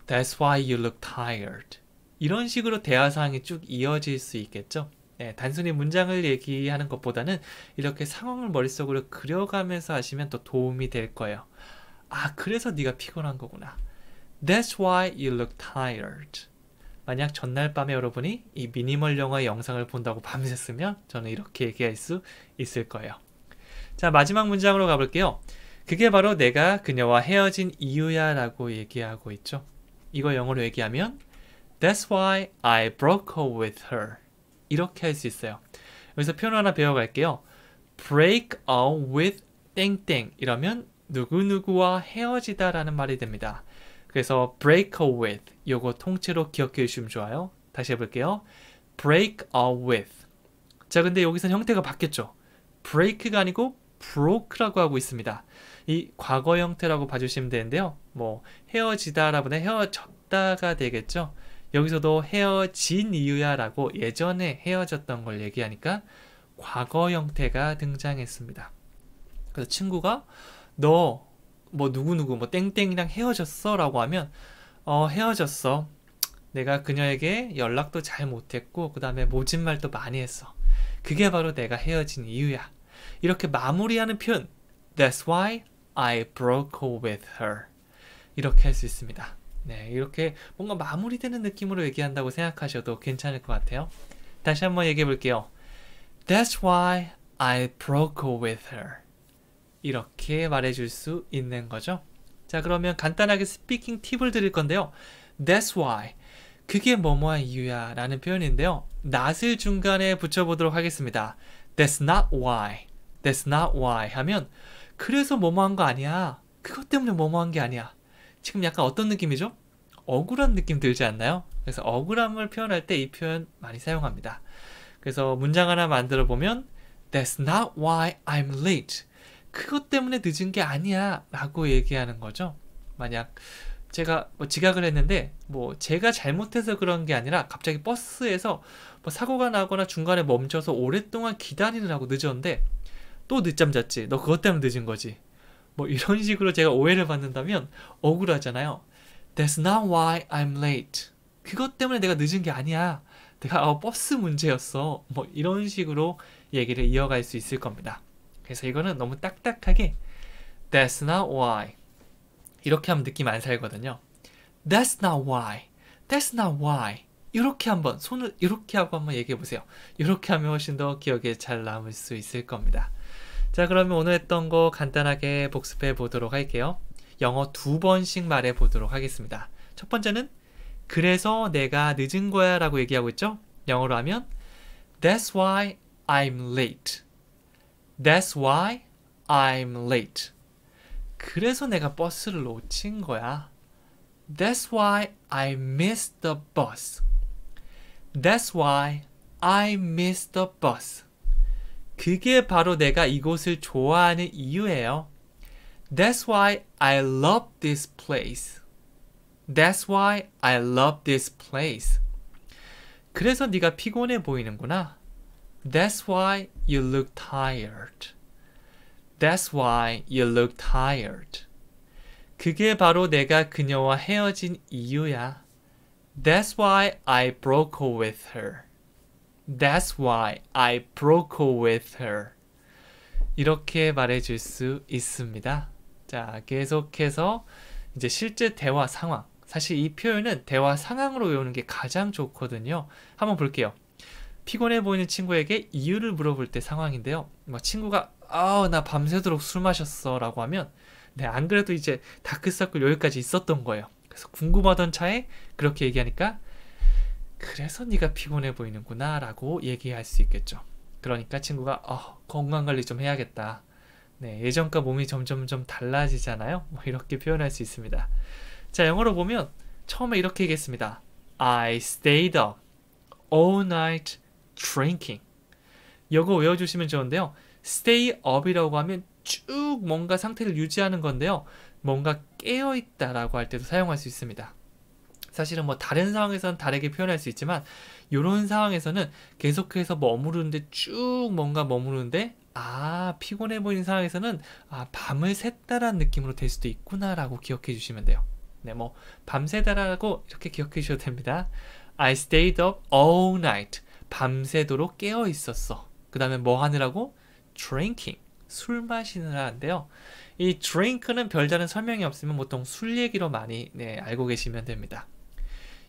That's why you look tired. 이런 식으로 대화 상황이 쭉 이어질 수 있겠죠. 네, 단순히 문장을 얘기하는 것보다는 이렇게 상황을 머릿속으로 그려가면서 하시면 더 도움이 될 거예요. 아, 그래서 네가 피곤한 거구나. That's why you look tired. 만약 전날 밤에 여러분이 이 미니멀 영어의 영상을 본다고 밤새으면 저는 이렇게 얘기할 수 있을 거예요. 자, 마지막 문장으로 가볼게요. 그게 바로 내가 그녀와 헤어진 이유야 라고 얘기하고 있죠. 이거 영어로 얘기하면 That's why I broke up with her. 이렇게 할 수 있어요. 여기서 표현 하나 배워갈게요. break up with 땡땡 이러면 누구누구와 헤어지다 라는 말이 됩니다. 그래서 break up with 요거 통째로 기억해 주시면 좋아요. 다시 해볼게요. break up with. 자, 근데 여기서는 형태가 바뀌었죠. break가 아니고 broke라고 하고 있습니다. 이 과거 형태라고 봐주시면 되는데요. 뭐 헤어지다 라보다 헤어졌다가 되겠죠. 여기서도 헤어진 이유야 라고 예전에 헤어졌던 걸 얘기하니까 과거 형태가 등장했습니다. 그래서 친구가 너 뭐 누구누구 뭐 땡땡이랑 헤어졌어 라고 하면 헤어졌어. 내가 그녀에게 연락도 잘 못했고 그 다음에 모진 말도 많이 했어. 그게 바로 내가 헤어진 이유야. 이렇게 마무리하는 표현 That's why I broke up with her. 이렇게 할 수 있습니다. 네, 이렇게 뭔가 마무리되는 느낌으로 얘기한다고 생각하셔도 괜찮을 것 같아요. 다시 한번 얘기해 볼게요. That's why I broke up with her. 이렇게 말해줄 수 있는 거죠. 자, 그러면 간단하게 스피킹 팁을 드릴 건데요. That's why. 그게 뭐뭐한 이유야 라는 표현인데요. not을 중간에 붙여보도록 하겠습니다. That's not why. That's not why 하면 그래서 뭐뭐한 거 아니야. 그것 때문에 뭐뭐한 게 아니야. 지금 약간 어떤 느낌이죠? 억울한 느낌 들지 않나요? 그래서 억울함을 표현할 때 이 표현 많이 사용합니다. 그래서 문장 하나 만들어 보면 That's not why I'm late. 그것 때문에 늦은 게 아니야 라고 얘기하는 거죠. 만약 제가 뭐 지각을 했는데 뭐 제가 잘못해서 그런 게 아니라 갑자기 버스에서 뭐 사고가 나거나 중간에 멈춰서 오랫동안 기다리느라고 늦었는데 또 늦잠 잤지. 너 그것 때문에 늦은 거지. 뭐 이런 식으로 제가 오해를 받는다면 억울하잖아요. That's not why I'm late. 그것 때문에 내가 늦은 게 아니야. 내가 버스 문제였어. 뭐 이런 식으로 얘기를 이어갈 수 있을 겁니다. 그래서 이거는 너무 딱딱하게 That's not why 이렇게 하면 느낌 안 살거든요. That's not why. That's not why. 이렇게 한번 손을 이렇게 하고 한번 얘기해 보세요. 이렇게 하면 훨씬 더 기억에 잘 남을 수 있을 겁니다. 자, 그러면 오늘 했던 거 간단하게 복습해 보도록 할게요. 영어 2번씩 말해 보도록 하겠습니다. 첫 번째는 그래서 내가 늦은 거야 라고 얘기하고 있죠. 영어로 하면 That's why I'm late. That's why I'm late. 그래서 내가 버스를 놓친 거야. That's why I missed the bus. That's why I missed the bus. 그게 바로 내가 이곳을 좋아하는 이유예요. That's why I love this place. That's why I love this place. 그래서 네가 피곤해 보이는구나. That's why you look tired. That's why you look tired. 그게 바로 내가 그녀와 헤어진 이유야. That's why I broke up with her. That's why I broke up with her. 이렇게 말해줄 수 있습니다. 자, 계속해서 이제 실제 대화 상황. 사실 이 표현은 대화 상황으로 외우는 게 가장 좋거든요. 한번 볼게요. 피곤해 보이는 친구에게 이유를 물어볼 때 상황인데요. 뭐 친구가 나 밤새도록 술 마셨어 라고 하면 네, 안 그래도 이제 다크서클 여기까지 있었던 거예요. 그래서 궁금하던 차에 그렇게 얘기하니까 그래서 네가 피곤해 보이는구나 라고 얘기할 수 있겠죠. 그러니까 친구가 건강관리 좀 해야겠다. 네, 예전과 몸이 점점 달라지잖아요. 뭐 이렇게 표현할 수 있습니다. 자, 영어로 보면 처음에 이렇게 얘기했습니다. I stayed up all night drinking. 이거 외워주시면 좋은데요. stay up이라고 하면 쭉 뭔가 상태를 유지하는 건데요. 뭔가 깨어있다 라고 할 때도 사용할 수 있습니다. 사실은 뭐 다른 상황에서는 다르게 표현할 수 있지만 이런 상황에서는 계속해서 머무르는데 쭉 뭔가 머무르는데 피곤해 보이는 상황에서는 밤을 샜다라는 느낌으로 될 수도 있구나라고 기억해 주시면 돼요. 네, 뭐 밤새다라고 이렇게 기억해 주셔도 됩니다. I stayed up all night. 밤새도록 깨어 있었어. 그 다음에 뭐 하느라고? Drinking. 술 마시느라인데요. 이 drink는 별다른 설명이 없으면 보통 술 얘기로 많이 알고 계시면 됩니다.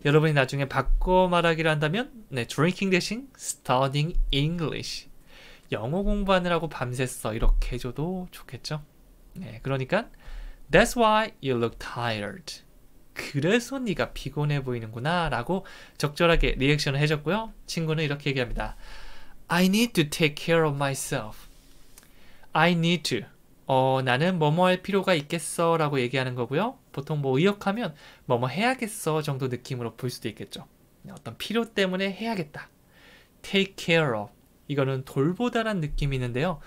여러분이 나중에 바꿔 말하기를 한다면 drinking 대신 studying English. 영어 공부하느라고 밤샜어. 이렇게 해줘도 좋겠죠. 그러니까 That's why you look tired. 그래서 네가 피곤해 보이는구나 라고 적절하게 리액션을 해줬고요. 친구는 이렇게 얘기합니다. I need to take care of myself. I need to. 나는 뭐뭐 할 필요가 있겠어 라고 얘기하는 거고요. 보통 뭐 의역하면 뭐뭐 해야겠어 정도 느낌으로 볼 수도 있겠죠. 어떤 필요 때문에 해야겠다. Take care of. 이거는 돌보다란 느낌이 있는데요.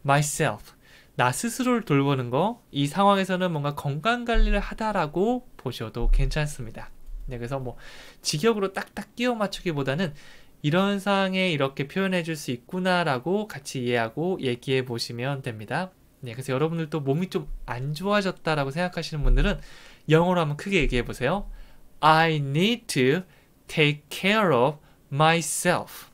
Myself. 나 스스로를 돌보는 거, 이 상황에서는 뭔가 건강관리를 하다라고 보셔도 괜찮습니다. 그래서 뭐 직역으로 딱딱 끼워 맞추기보다는 이런 상황에 이렇게 표현해 줄 수 있구나라고 같이 이해하고 얘기해 보시면 됩니다. 그래서 여러분들도 몸이 좀 안 좋아졌다라고 생각하시는 분들은 영어로 한번 크게 얘기해 보세요. I need to take care of myself.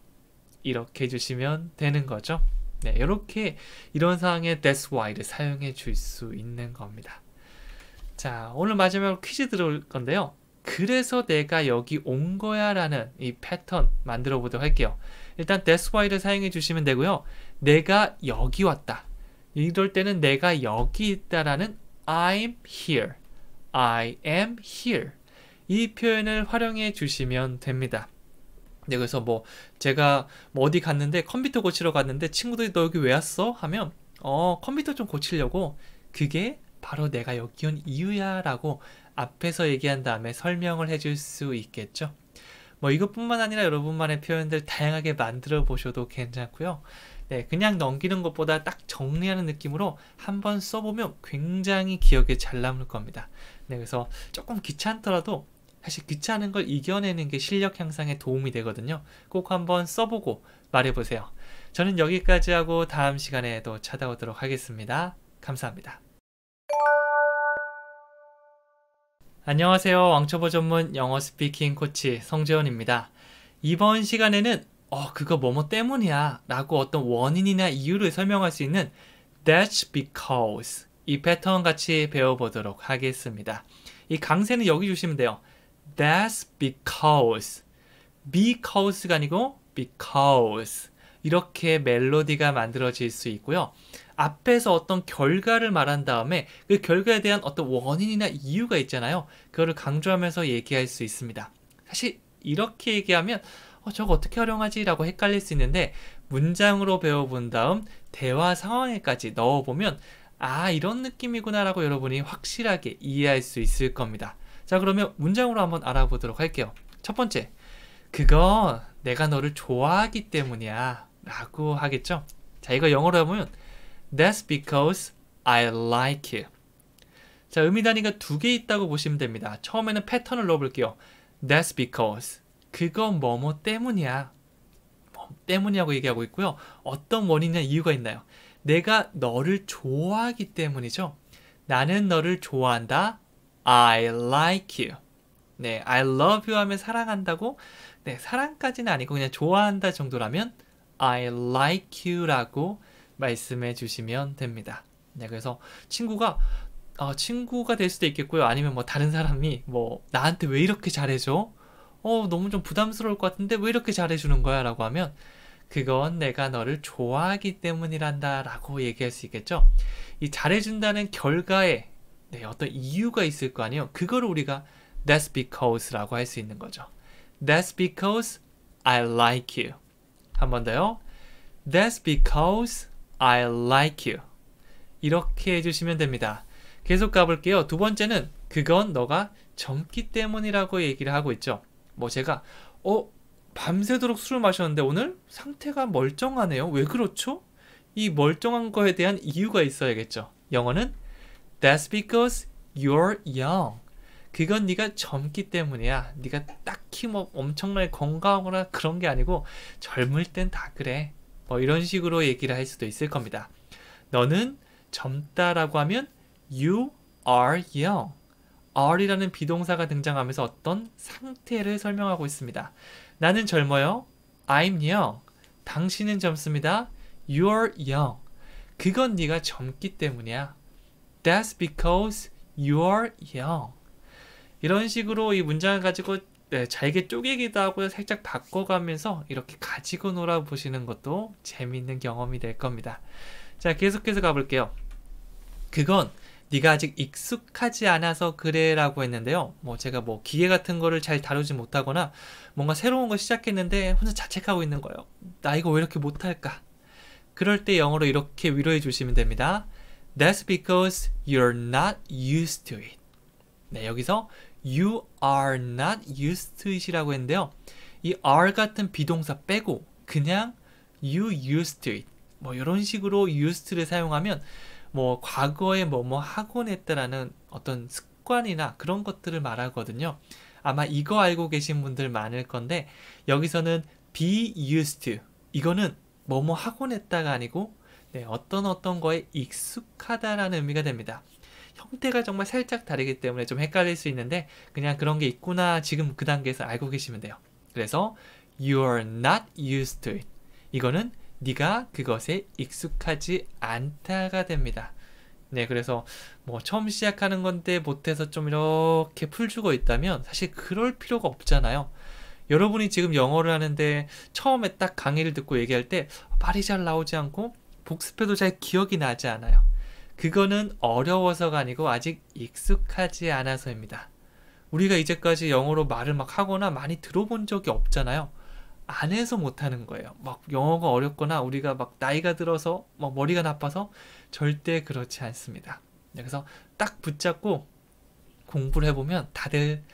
이렇게 해주시면 되는 거죠. 이렇게 이런 상황에 that's why를 사용해 줄 수 있는 겁니다. 자, 오늘 마지막으로 퀴즈 들어올 건데요. 그래서 내가 여기 온 거야 라는 이 패턴 만들어 보도록 할게요. 일단 that's why를 사용해 주시면 되고요. 내가 여기 왔다. 이럴 때는 내가 여기 있다라는 I'm here. I am here. 이 표현을 활용해 주시면 됩니다. 그래서 뭐 제가 뭐 어디 갔는데 컴퓨터 고치러 갔는데 친구들이 너 여기 왜 왔어? 하면 컴퓨터 좀 고치려고. 그게 바로 내가 여기 온 이유야 라고 앞에서 얘기한 다음에 설명을 해줄 수 있겠죠. 뭐 이것뿐만 아니라 여러분만의 표현들 다양하게 만들어 보셔도 괜찮고요. 그냥 넘기는 것보다 딱 정리하는 느낌으로 한번 써보면 굉장히 기억에 잘 남을 겁니다. 그래서 조금 귀찮더라도 사실 귀찮은 걸 이겨내는 게 실력 향상에 도움이 되거든요. 꼭 한번 써보고 말해보세요. 저는 여기까지 하고 다음 시간에 또 찾아오도록 하겠습니다. 감사합니다. 안녕하세요. 왕초보 전문 영어 스피킹 코치 성재원입니다. 이번 시간에는 그거 뭐뭐 때문이야 라고 어떤 원인이나 이유를 설명할 수 있는 That's because 이 패턴 같이 배워보도록 하겠습니다. 이 강세는 여기 주시면 돼요. That's because. Because가 아니고 because. 이렇게 멜로디가 만들어질 수 있고요. 앞에서 어떤 결과를 말한 다음에 그 결과에 대한 어떤 원인이나 이유가 있잖아요. 그거를 강조하면서 얘기할 수 있습니다. 사실 이렇게 얘기하면 저거 어떻게 활용하지? 라고 헷갈릴 수 있는데 문장으로 배워본 다음 대화 상황에까지 넣어보면 이런 느낌이구나 라고 여러분이 확실하게 이해할 수 있을 겁니다. 자, 그러면 문장으로 한번 알아보도록 할게요. 첫 번째, 그거 내가 너를 좋아하기 때문이야 라고 하겠죠. 자, 이거 영어로 해보면 That's because I like you. 자, 의미 단위가 두 개 있다고 보시면 됩니다. 처음에는 패턴을 넣어볼게요. That's because. 그건 뭐뭐 때문이야. 뭐 때문이라고 얘기하고 있고요. 어떤 원인이나 이유가 있나요? 내가 너를 좋아하기 때문이죠. 나는 너를 좋아한다. I like you. I love you 하면 사랑한다고? 사랑까지는 아니고 그냥 좋아한다 정도라면 I like you 라고 말씀해 주시면 됩니다. 그래서 친구가 될 수도 있겠고요. 아니면 뭐 다른 사람이 뭐 나한테 왜 이렇게 잘해줘? 너무 좀 부담스러울 것 같은데 왜 이렇게 잘해주는 거야? 라고 하면 그건 내가 너를 좋아하기 때문이란다 라고 얘기할 수 있겠죠. 이 잘해준다는 결과에 어떤 이유가 있을 거 아니에요. 그거를 우리가 That's because 라고 할 수 있는 거죠. That's because I like you. 한 번 더요. That's because I like you. 이렇게 해주시면 됩니다. 계속 가볼게요. 두 번째는 그건 너가 젊기 때문이라고 얘기를 하고 있죠. 뭐 제가 밤새도록 술을 마셨는데 오늘 상태가 멀쩡하네요. 왜 그렇죠? 이 멀쩡한 거에 대한 이유가 있어야겠죠. 영어는 That's because you're young. 그건 네가 젊기 때문이야. 네가 딱히 뭐 엄청나게 건강하거나 그런 게 아니고 젊을 땐 다 그래. 뭐 이런 식으로 얘기를 할 수도 있을 겁니다. 너는 젊다라고 하면 you are young. are이라는 비동사가 등장하면서 어떤 상태를 설명하고 있습니다. 나는 젊어요. I'm young. 당신은 젊습니다. You're young. 그건 네가 젊기 때문이야. That's because you're young. 이런 식으로 이 문장을 가지고 잘게 쪼개기도 하고 살짝 바꿔가면서 이렇게 가지고 놀아보시는 것도 재미있는 경험이 될 겁니다. 자, 계속해서 가볼게요. 그건 네가 아직 익숙하지 않아서 그래 라고 했는데요. 제가 기계 같은 거를 잘 다루지 못하거나 뭔가 새로운 거 시작했는데 혼자 자책하고 있는 거예요. 나 이거 왜 이렇게 못할까? 그럴 때 영어로 이렇게 위로해 주시면 됩니다. That's because you're not used to it. 네, 여기서 you are not used to it이라고 했는데요. 이 are 같은 비동사 빼고 그냥 you used to it. 이런 식으로 used를 사용하면 과거에 뭐뭐 하곤 했다라는 어떤 습관이나 그런 것들을 말하거든요. 아마 이거 알고 계신 분들 많을 건데 여기서는 be used to 이거는 뭐뭐 하곤 했다가 아니고 어떤 거에 익숙하다라는 의미가 됩니다. 형태가 정말 살짝 다르기 때문에 좀 헷갈릴 수 있는데 그냥 그런 게 있구나 지금 그 단계에서 알고 계시면 돼요. 그래서 you are not used to it. 이거는 네가 그것에 익숙하지 않다가 됩니다. 네, 그래서 처음 시작하는 건데 못해서 좀 이렇게 풀주고 있다면 사실 그럴 필요가 없잖아요. 여러분이 지금 영어를 하는데 처음에 딱 강의를 듣고 얘기할 때 말이 잘 나오지 않고 복습해도 잘 기억이 나지 않아요. 그거는 어려워서가 아니고 아직 익숙하지 않아서입니다. 우리가 이제까지 영어로 말을 막 하거나 많이 들어본 적이 없잖아요. 안 해서 못하는 거예요. 영어가 어렵거나 우리가 나이가 들어서 머리가 나빠서 절대 그렇지 않습니다. 그래서 딱 붙잡고 공부를 해보면 다들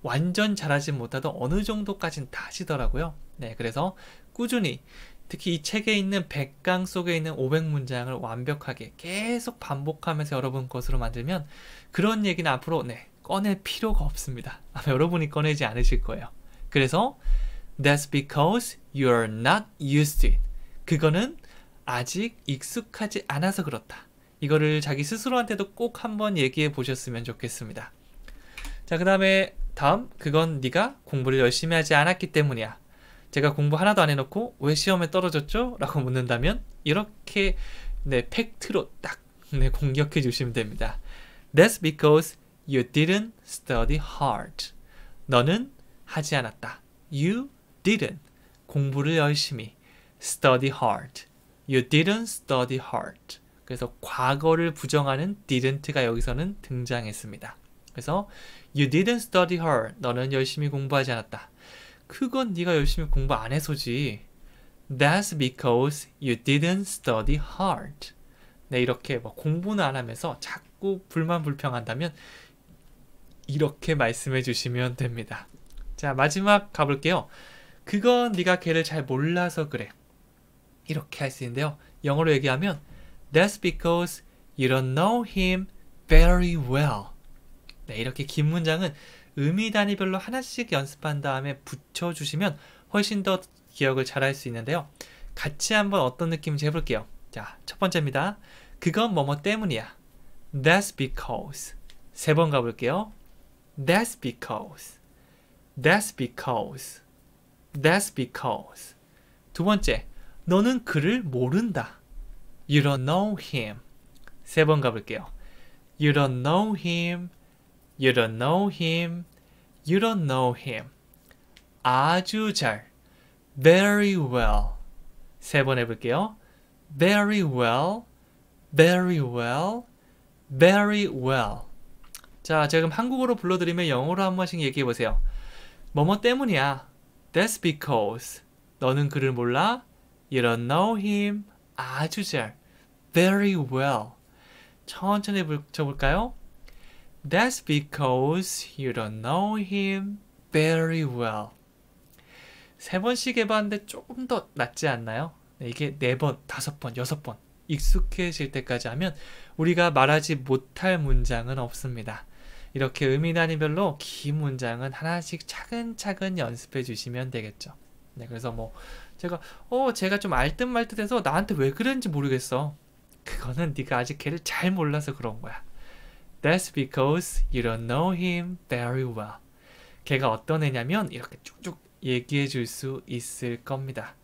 완전 잘하지 못하도 어느 정도까지는 다 하시더라고요. 네, 그래서 꾸준히 특히 이 책에 있는 100강 속에 있는 500문장을 완벽하게 계속 반복하면서 여러분 것으로 만들면 그런 얘기는 앞으로 꺼낼 필요가 없습니다. 아마 여러분이 꺼내지 않으실 거예요. 그래서 That's because you're not used to it. 그거는 아직 익숙하지 않아서 그렇다. 이거를 자기 스스로한테도 꼭 한번 얘기해 보셨으면 좋겠습니다. 자, 그 다음에 그건 네가 공부를 열심히 하지 않았기 때문이야. 제가 공부 하나도 안 해놓고 왜 시험에 떨어졌죠? 라고 묻는다면 이렇게 팩트로 딱 공격해 주시면 됩니다. That's because you didn't study hard. 너는 하지 않았다. You didn't. 공부를 열심히. study hard. You didn't study hard. 그래서 과거를 부정하는 didn't가 여기서는 등장했습니다. 그래서 you didn't study hard. 너는 열심히 공부하지 않았다. 그건 네가 열심히 공부 안 해서지. That's because you didn't study hard. 네, 이렇게 공부는 안 하면서 자꾸 불만불평한다면 이렇게 말씀해 주시면 됩니다. 자, 마지막 가볼게요. 그건 네가 걔를 잘 몰라서 그래. 이렇게 할 수 있는데요. 영어로 얘기하면 That's because you don't know him very well. 네, 이렇게 긴 문장은 의미 단위별로 하나씩 연습한 다음에 붙여주시면 훨씬 더 기억을 잘 할 수 있는데요. 같이 한번 어떤 느낌인지 해볼게요. 자, 첫 번째입니다. 그건 뭐뭐 때문이야. That's because. 세 번 가볼게요. That's because. That's because. That's because. 두 번째, 너는 그를 모른다. You don't know him. 세 번 가볼게요. You don't know him. You don't know him. You don't know him. 아주 잘. Very well. 세 번 해볼게요. Very well. Very well. Very well. 자, 지금 한국어로 불러드리면 영어로 한 번씩 얘기해보세요. 뭐뭐 때문이야. That's because. 너는 그를 몰라. You don't know him. 아주 잘. Very well. 천천히 붙여볼까요? That's because you don't know him very well. 세 번씩 해봤는데 조금 더 낫지 않나요? 이게 4번, 5번, 6번 익숙해질 때까지 하면 우리가 말하지 못할 문장은 없습니다. 이렇게 의미 단위별로 긴 문장은 하나씩 차근차근 연습해 주시면 되겠죠. 네, 그래서 뭐 제가 좀 알듯 말듯해서 나한테 왜 그랬는지 모르겠어. 그거는 네가 아직 걔를 잘 몰라서 그런 거야. That's because you don't know him very well. 걔가 어떤 애냐면 이렇게 쭉쭉 얘기해 줄 수 있을 겁니다.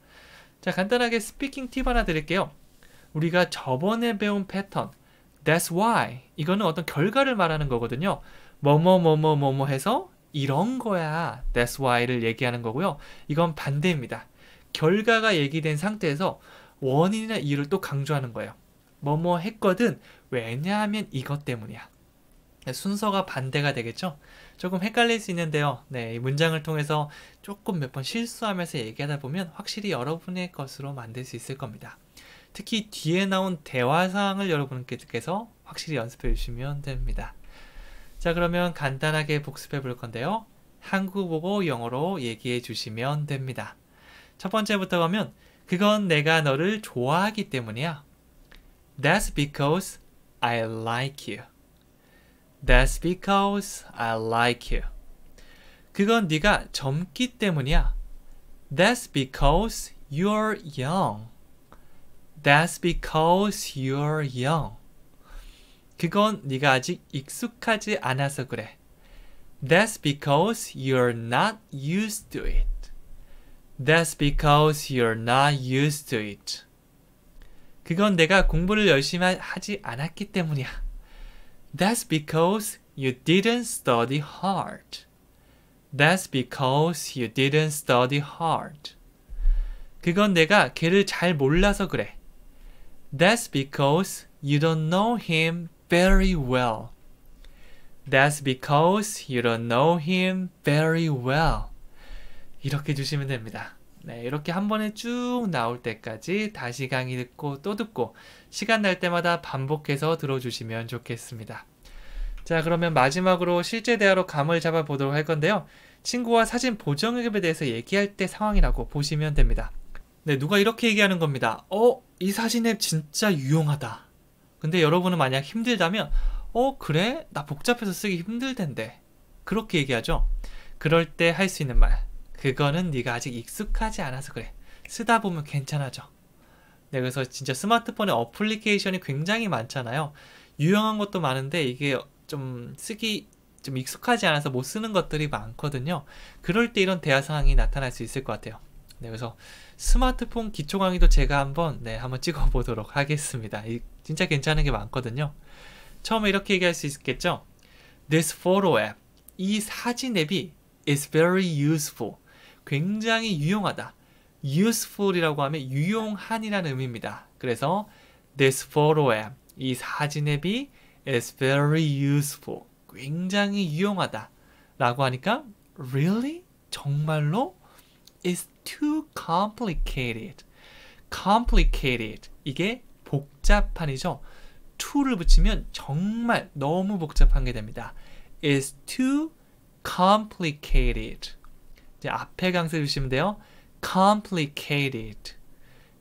자, 간단하게 스피킹 팁 하나 드릴게요. 우리가 저번에 배운 패턴 That's why 이거는 어떤 결과를 말하는 거거든요. 뭐뭐 해서 이런 거야. That's why를 얘기하는 거고요. 이건 반대입니다. 결과가 얘기된 상태에서 원인이나 이유를 또 강조하는 거예요. 뭐뭐 했거든. 왜냐하면 이것 때문이야. 순서가 반대가 되겠죠? 조금 헷갈릴 수 있는데요. 네, 이 문장을 통해서 조금 몇 번 실수하면서 얘기하다 보면 확실히 여러분의 것으로 만들 수 있을 겁니다. 특히 뒤에 나온 대화 사항을 여러분께서 확실히 연습해 주시면 됩니다. 자, 그러면 간단하게 복습해 볼 건데요. 한국어고 영어로 얘기해 주시면 됩니다. 첫 번째부터 가면 그건 내가 너를 좋아하기 때문이야. That's because I like you. That's because I like you. 그건 네가 젊기 때문이야. That's because you're young. That's because you're young. 그건 네가 아직 익숙하지 않아서 그래. That's because you're not used to it. That's because you're not used to it. 그건 내가 공부를 열심히 하지 않았기 때문이야. That's because you didn't study hard. That's because you didn't study hard. 그건 내가 걔를 잘 몰라서 그래. That's because you don't know him very well. That's because you don't know him very well. 이렇게 주시면 됩니다. 네, 이렇게 한 번에 쭉 나올 때까지 다시 강의 듣고 또 듣고 시간 날 때마다 반복해서 들어주시면 좋겠습니다. 자, 그러면 마지막으로 실제 대화로 감을 잡아 보도록 할 건데요. 친구와 사진 보정앱에 대해서 얘기할 때 상황이라고 보시면 됩니다. 네, 누가 이렇게 얘기하는 겁니다. 이 사진 앱 진짜 유용하다. 근데 여러분은 만약 힘들다면 그래? 나 복잡해서 쓰기 힘들 텐데. 그렇게 얘기하죠. 그럴 때 할 수 있는 말. 그거는 네가 아직 익숙하지 않아서 그래. 쓰다 보면 괜찮아져. 네, 그래서 진짜 스마트폰에 어플리케이션이 굉장히 많잖아요. 유용한 것도 많은데 이게 좀 쓰기 좀 익숙하지 않아서 못 쓰는 것들이 많거든요. 그럴 때 이런 대화 상황이 나타날 수 있을 것 같아요. 네, 그래서 스마트폰 기초 강의도 제가 한번 찍어보도록 하겠습니다. 진짜 괜찮은 게 많거든요. 처음에 이렇게 얘기할 수 있겠죠. This photo app, 이 사진 앱이 is very useful, 굉장히 유용하다. useful이라고 하면 유용한이라는 의미입니다. 그래서 this photo app, 이 사진 앱이 is very useful, 굉장히 유용하다 라고 하니까 really? 정말로? It's too complicated. complicated, 이게 복잡한이죠. to를 붙이면 정말 너무 복잡한 게 됩니다. It's too complicated. 이제 앞에 강세 주시면 돼요. complicated.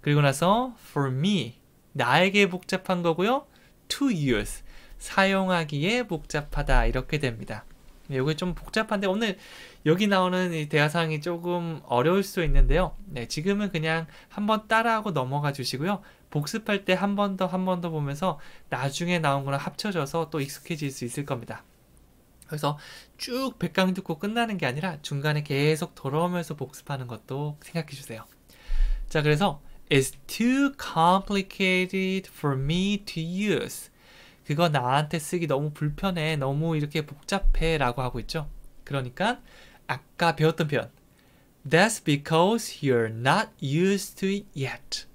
그리고 나서 for me, 나에게 복잡한 거고요. to use, 사용하기에 복잡하다. 이렇게 됩니다. 이게 좀 복잡한데 오늘 여기 나오는 이 대화사항이 조금 어려울 수 있는데요. 네, 지금은 그냥 한번 따라하고 넘어가 주시고요. 복습할 때 한 번 더 보면서 나중에 나온 거랑 합쳐져서 또 익숙해질 수 있을 겁니다. 그래서 쭉 100강 듣고 끝나는 게 아니라 중간에 계속 돌아오면서 복습하는 것도 생각해 주세요. 자, 그래서 It's too complicated for me to use. 그거 나한테 쓰기 너무 불편해, 너무 이렇게 복잡해 라고 하고 있죠. 그러니까 아까 배웠던 표현 That's because you're not used to it yet.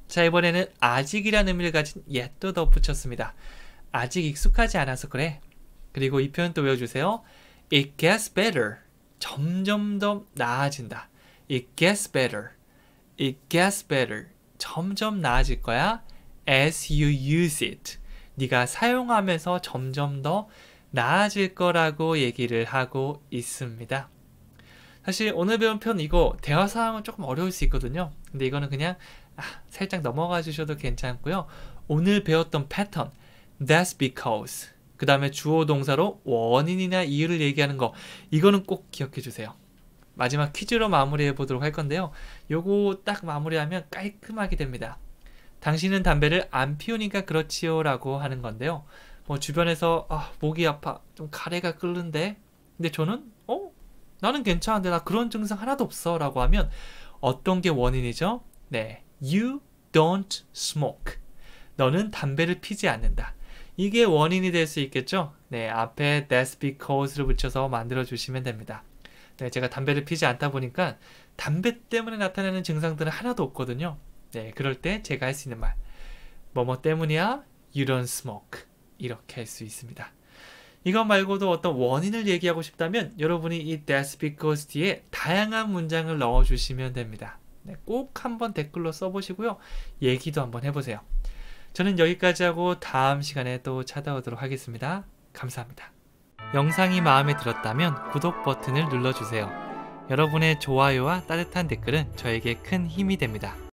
자, 이번에는 아직이라는 의미를 가진 yet도 덧붙였습니다. 아직 익숙하지 않아서 그래. 그리고 이 표현 또 외워주세요. It gets better. 점점 더 나아진다. It gets better. It gets better. 점점 나아질 거야. As you use it. 네가 사용하면서 점점 더 나아질 거라고 얘기를 하고 있습니다. 사실 오늘 배운 표현 이거 대화 상황은 조금 어려울 수 있거든요. 근데 이거는 그냥 살짝 넘어가 주셔도 괜찮고요. 오늘 배웠던 패턴 That's because 그 다음에 주어 동사로 원인이나 이유를 얘기하는 거, 이거는 꼭 기억해 주세요. 마지막 퀴즈로 마무리해 보도록 할 건데요. 요거 딱 마무리하면 깔끔하게 됩니다. 당신은 담배를 안 피우니까 그렇지요 라고 하는 건데요. 뭐 주변에서 목이 아파, 좀 가래가 끓는데, 근데 저는 나는 괜찮은데 나 그런 증상 하나도 없어 라고 하면 어떤 게 원인이죠? 네, You don't smoke. 너는 담배를 피지 않는다. 이게 원인이 될 수 있겠죠? 네, 앞에 that's because를 붙여서 만들어 주시면 됩니다. 네, 제가 담배를 피지 않다 보니까 담배 때문에 나타나는 증상들은 하나도 없거든요. 네, 그럴 때 제가 할 수 있는 말, 뭐뭐 때문이야? You don't smoke. 이렇게 할 수 있습니다. 이것 말고도 어떤 원인을 얘기하고 싶다면 여러분이 이 that's because 뒤에 다양한 문장을 넣어주시면 됩니다. 네, 꼭 한번 댓글로 써보시고요. 얘기도 한번 해보세요. 저는 여기까지 하고 다음 시간에 또 찾아오도록 하겠습니다. 감사합니다. 영상이 마음에 들었다면 구독 버튼을 눌러주세요. 여러분의 좋아요와 따뜻한 댓글은 저에게 큰 힘이 됩니다.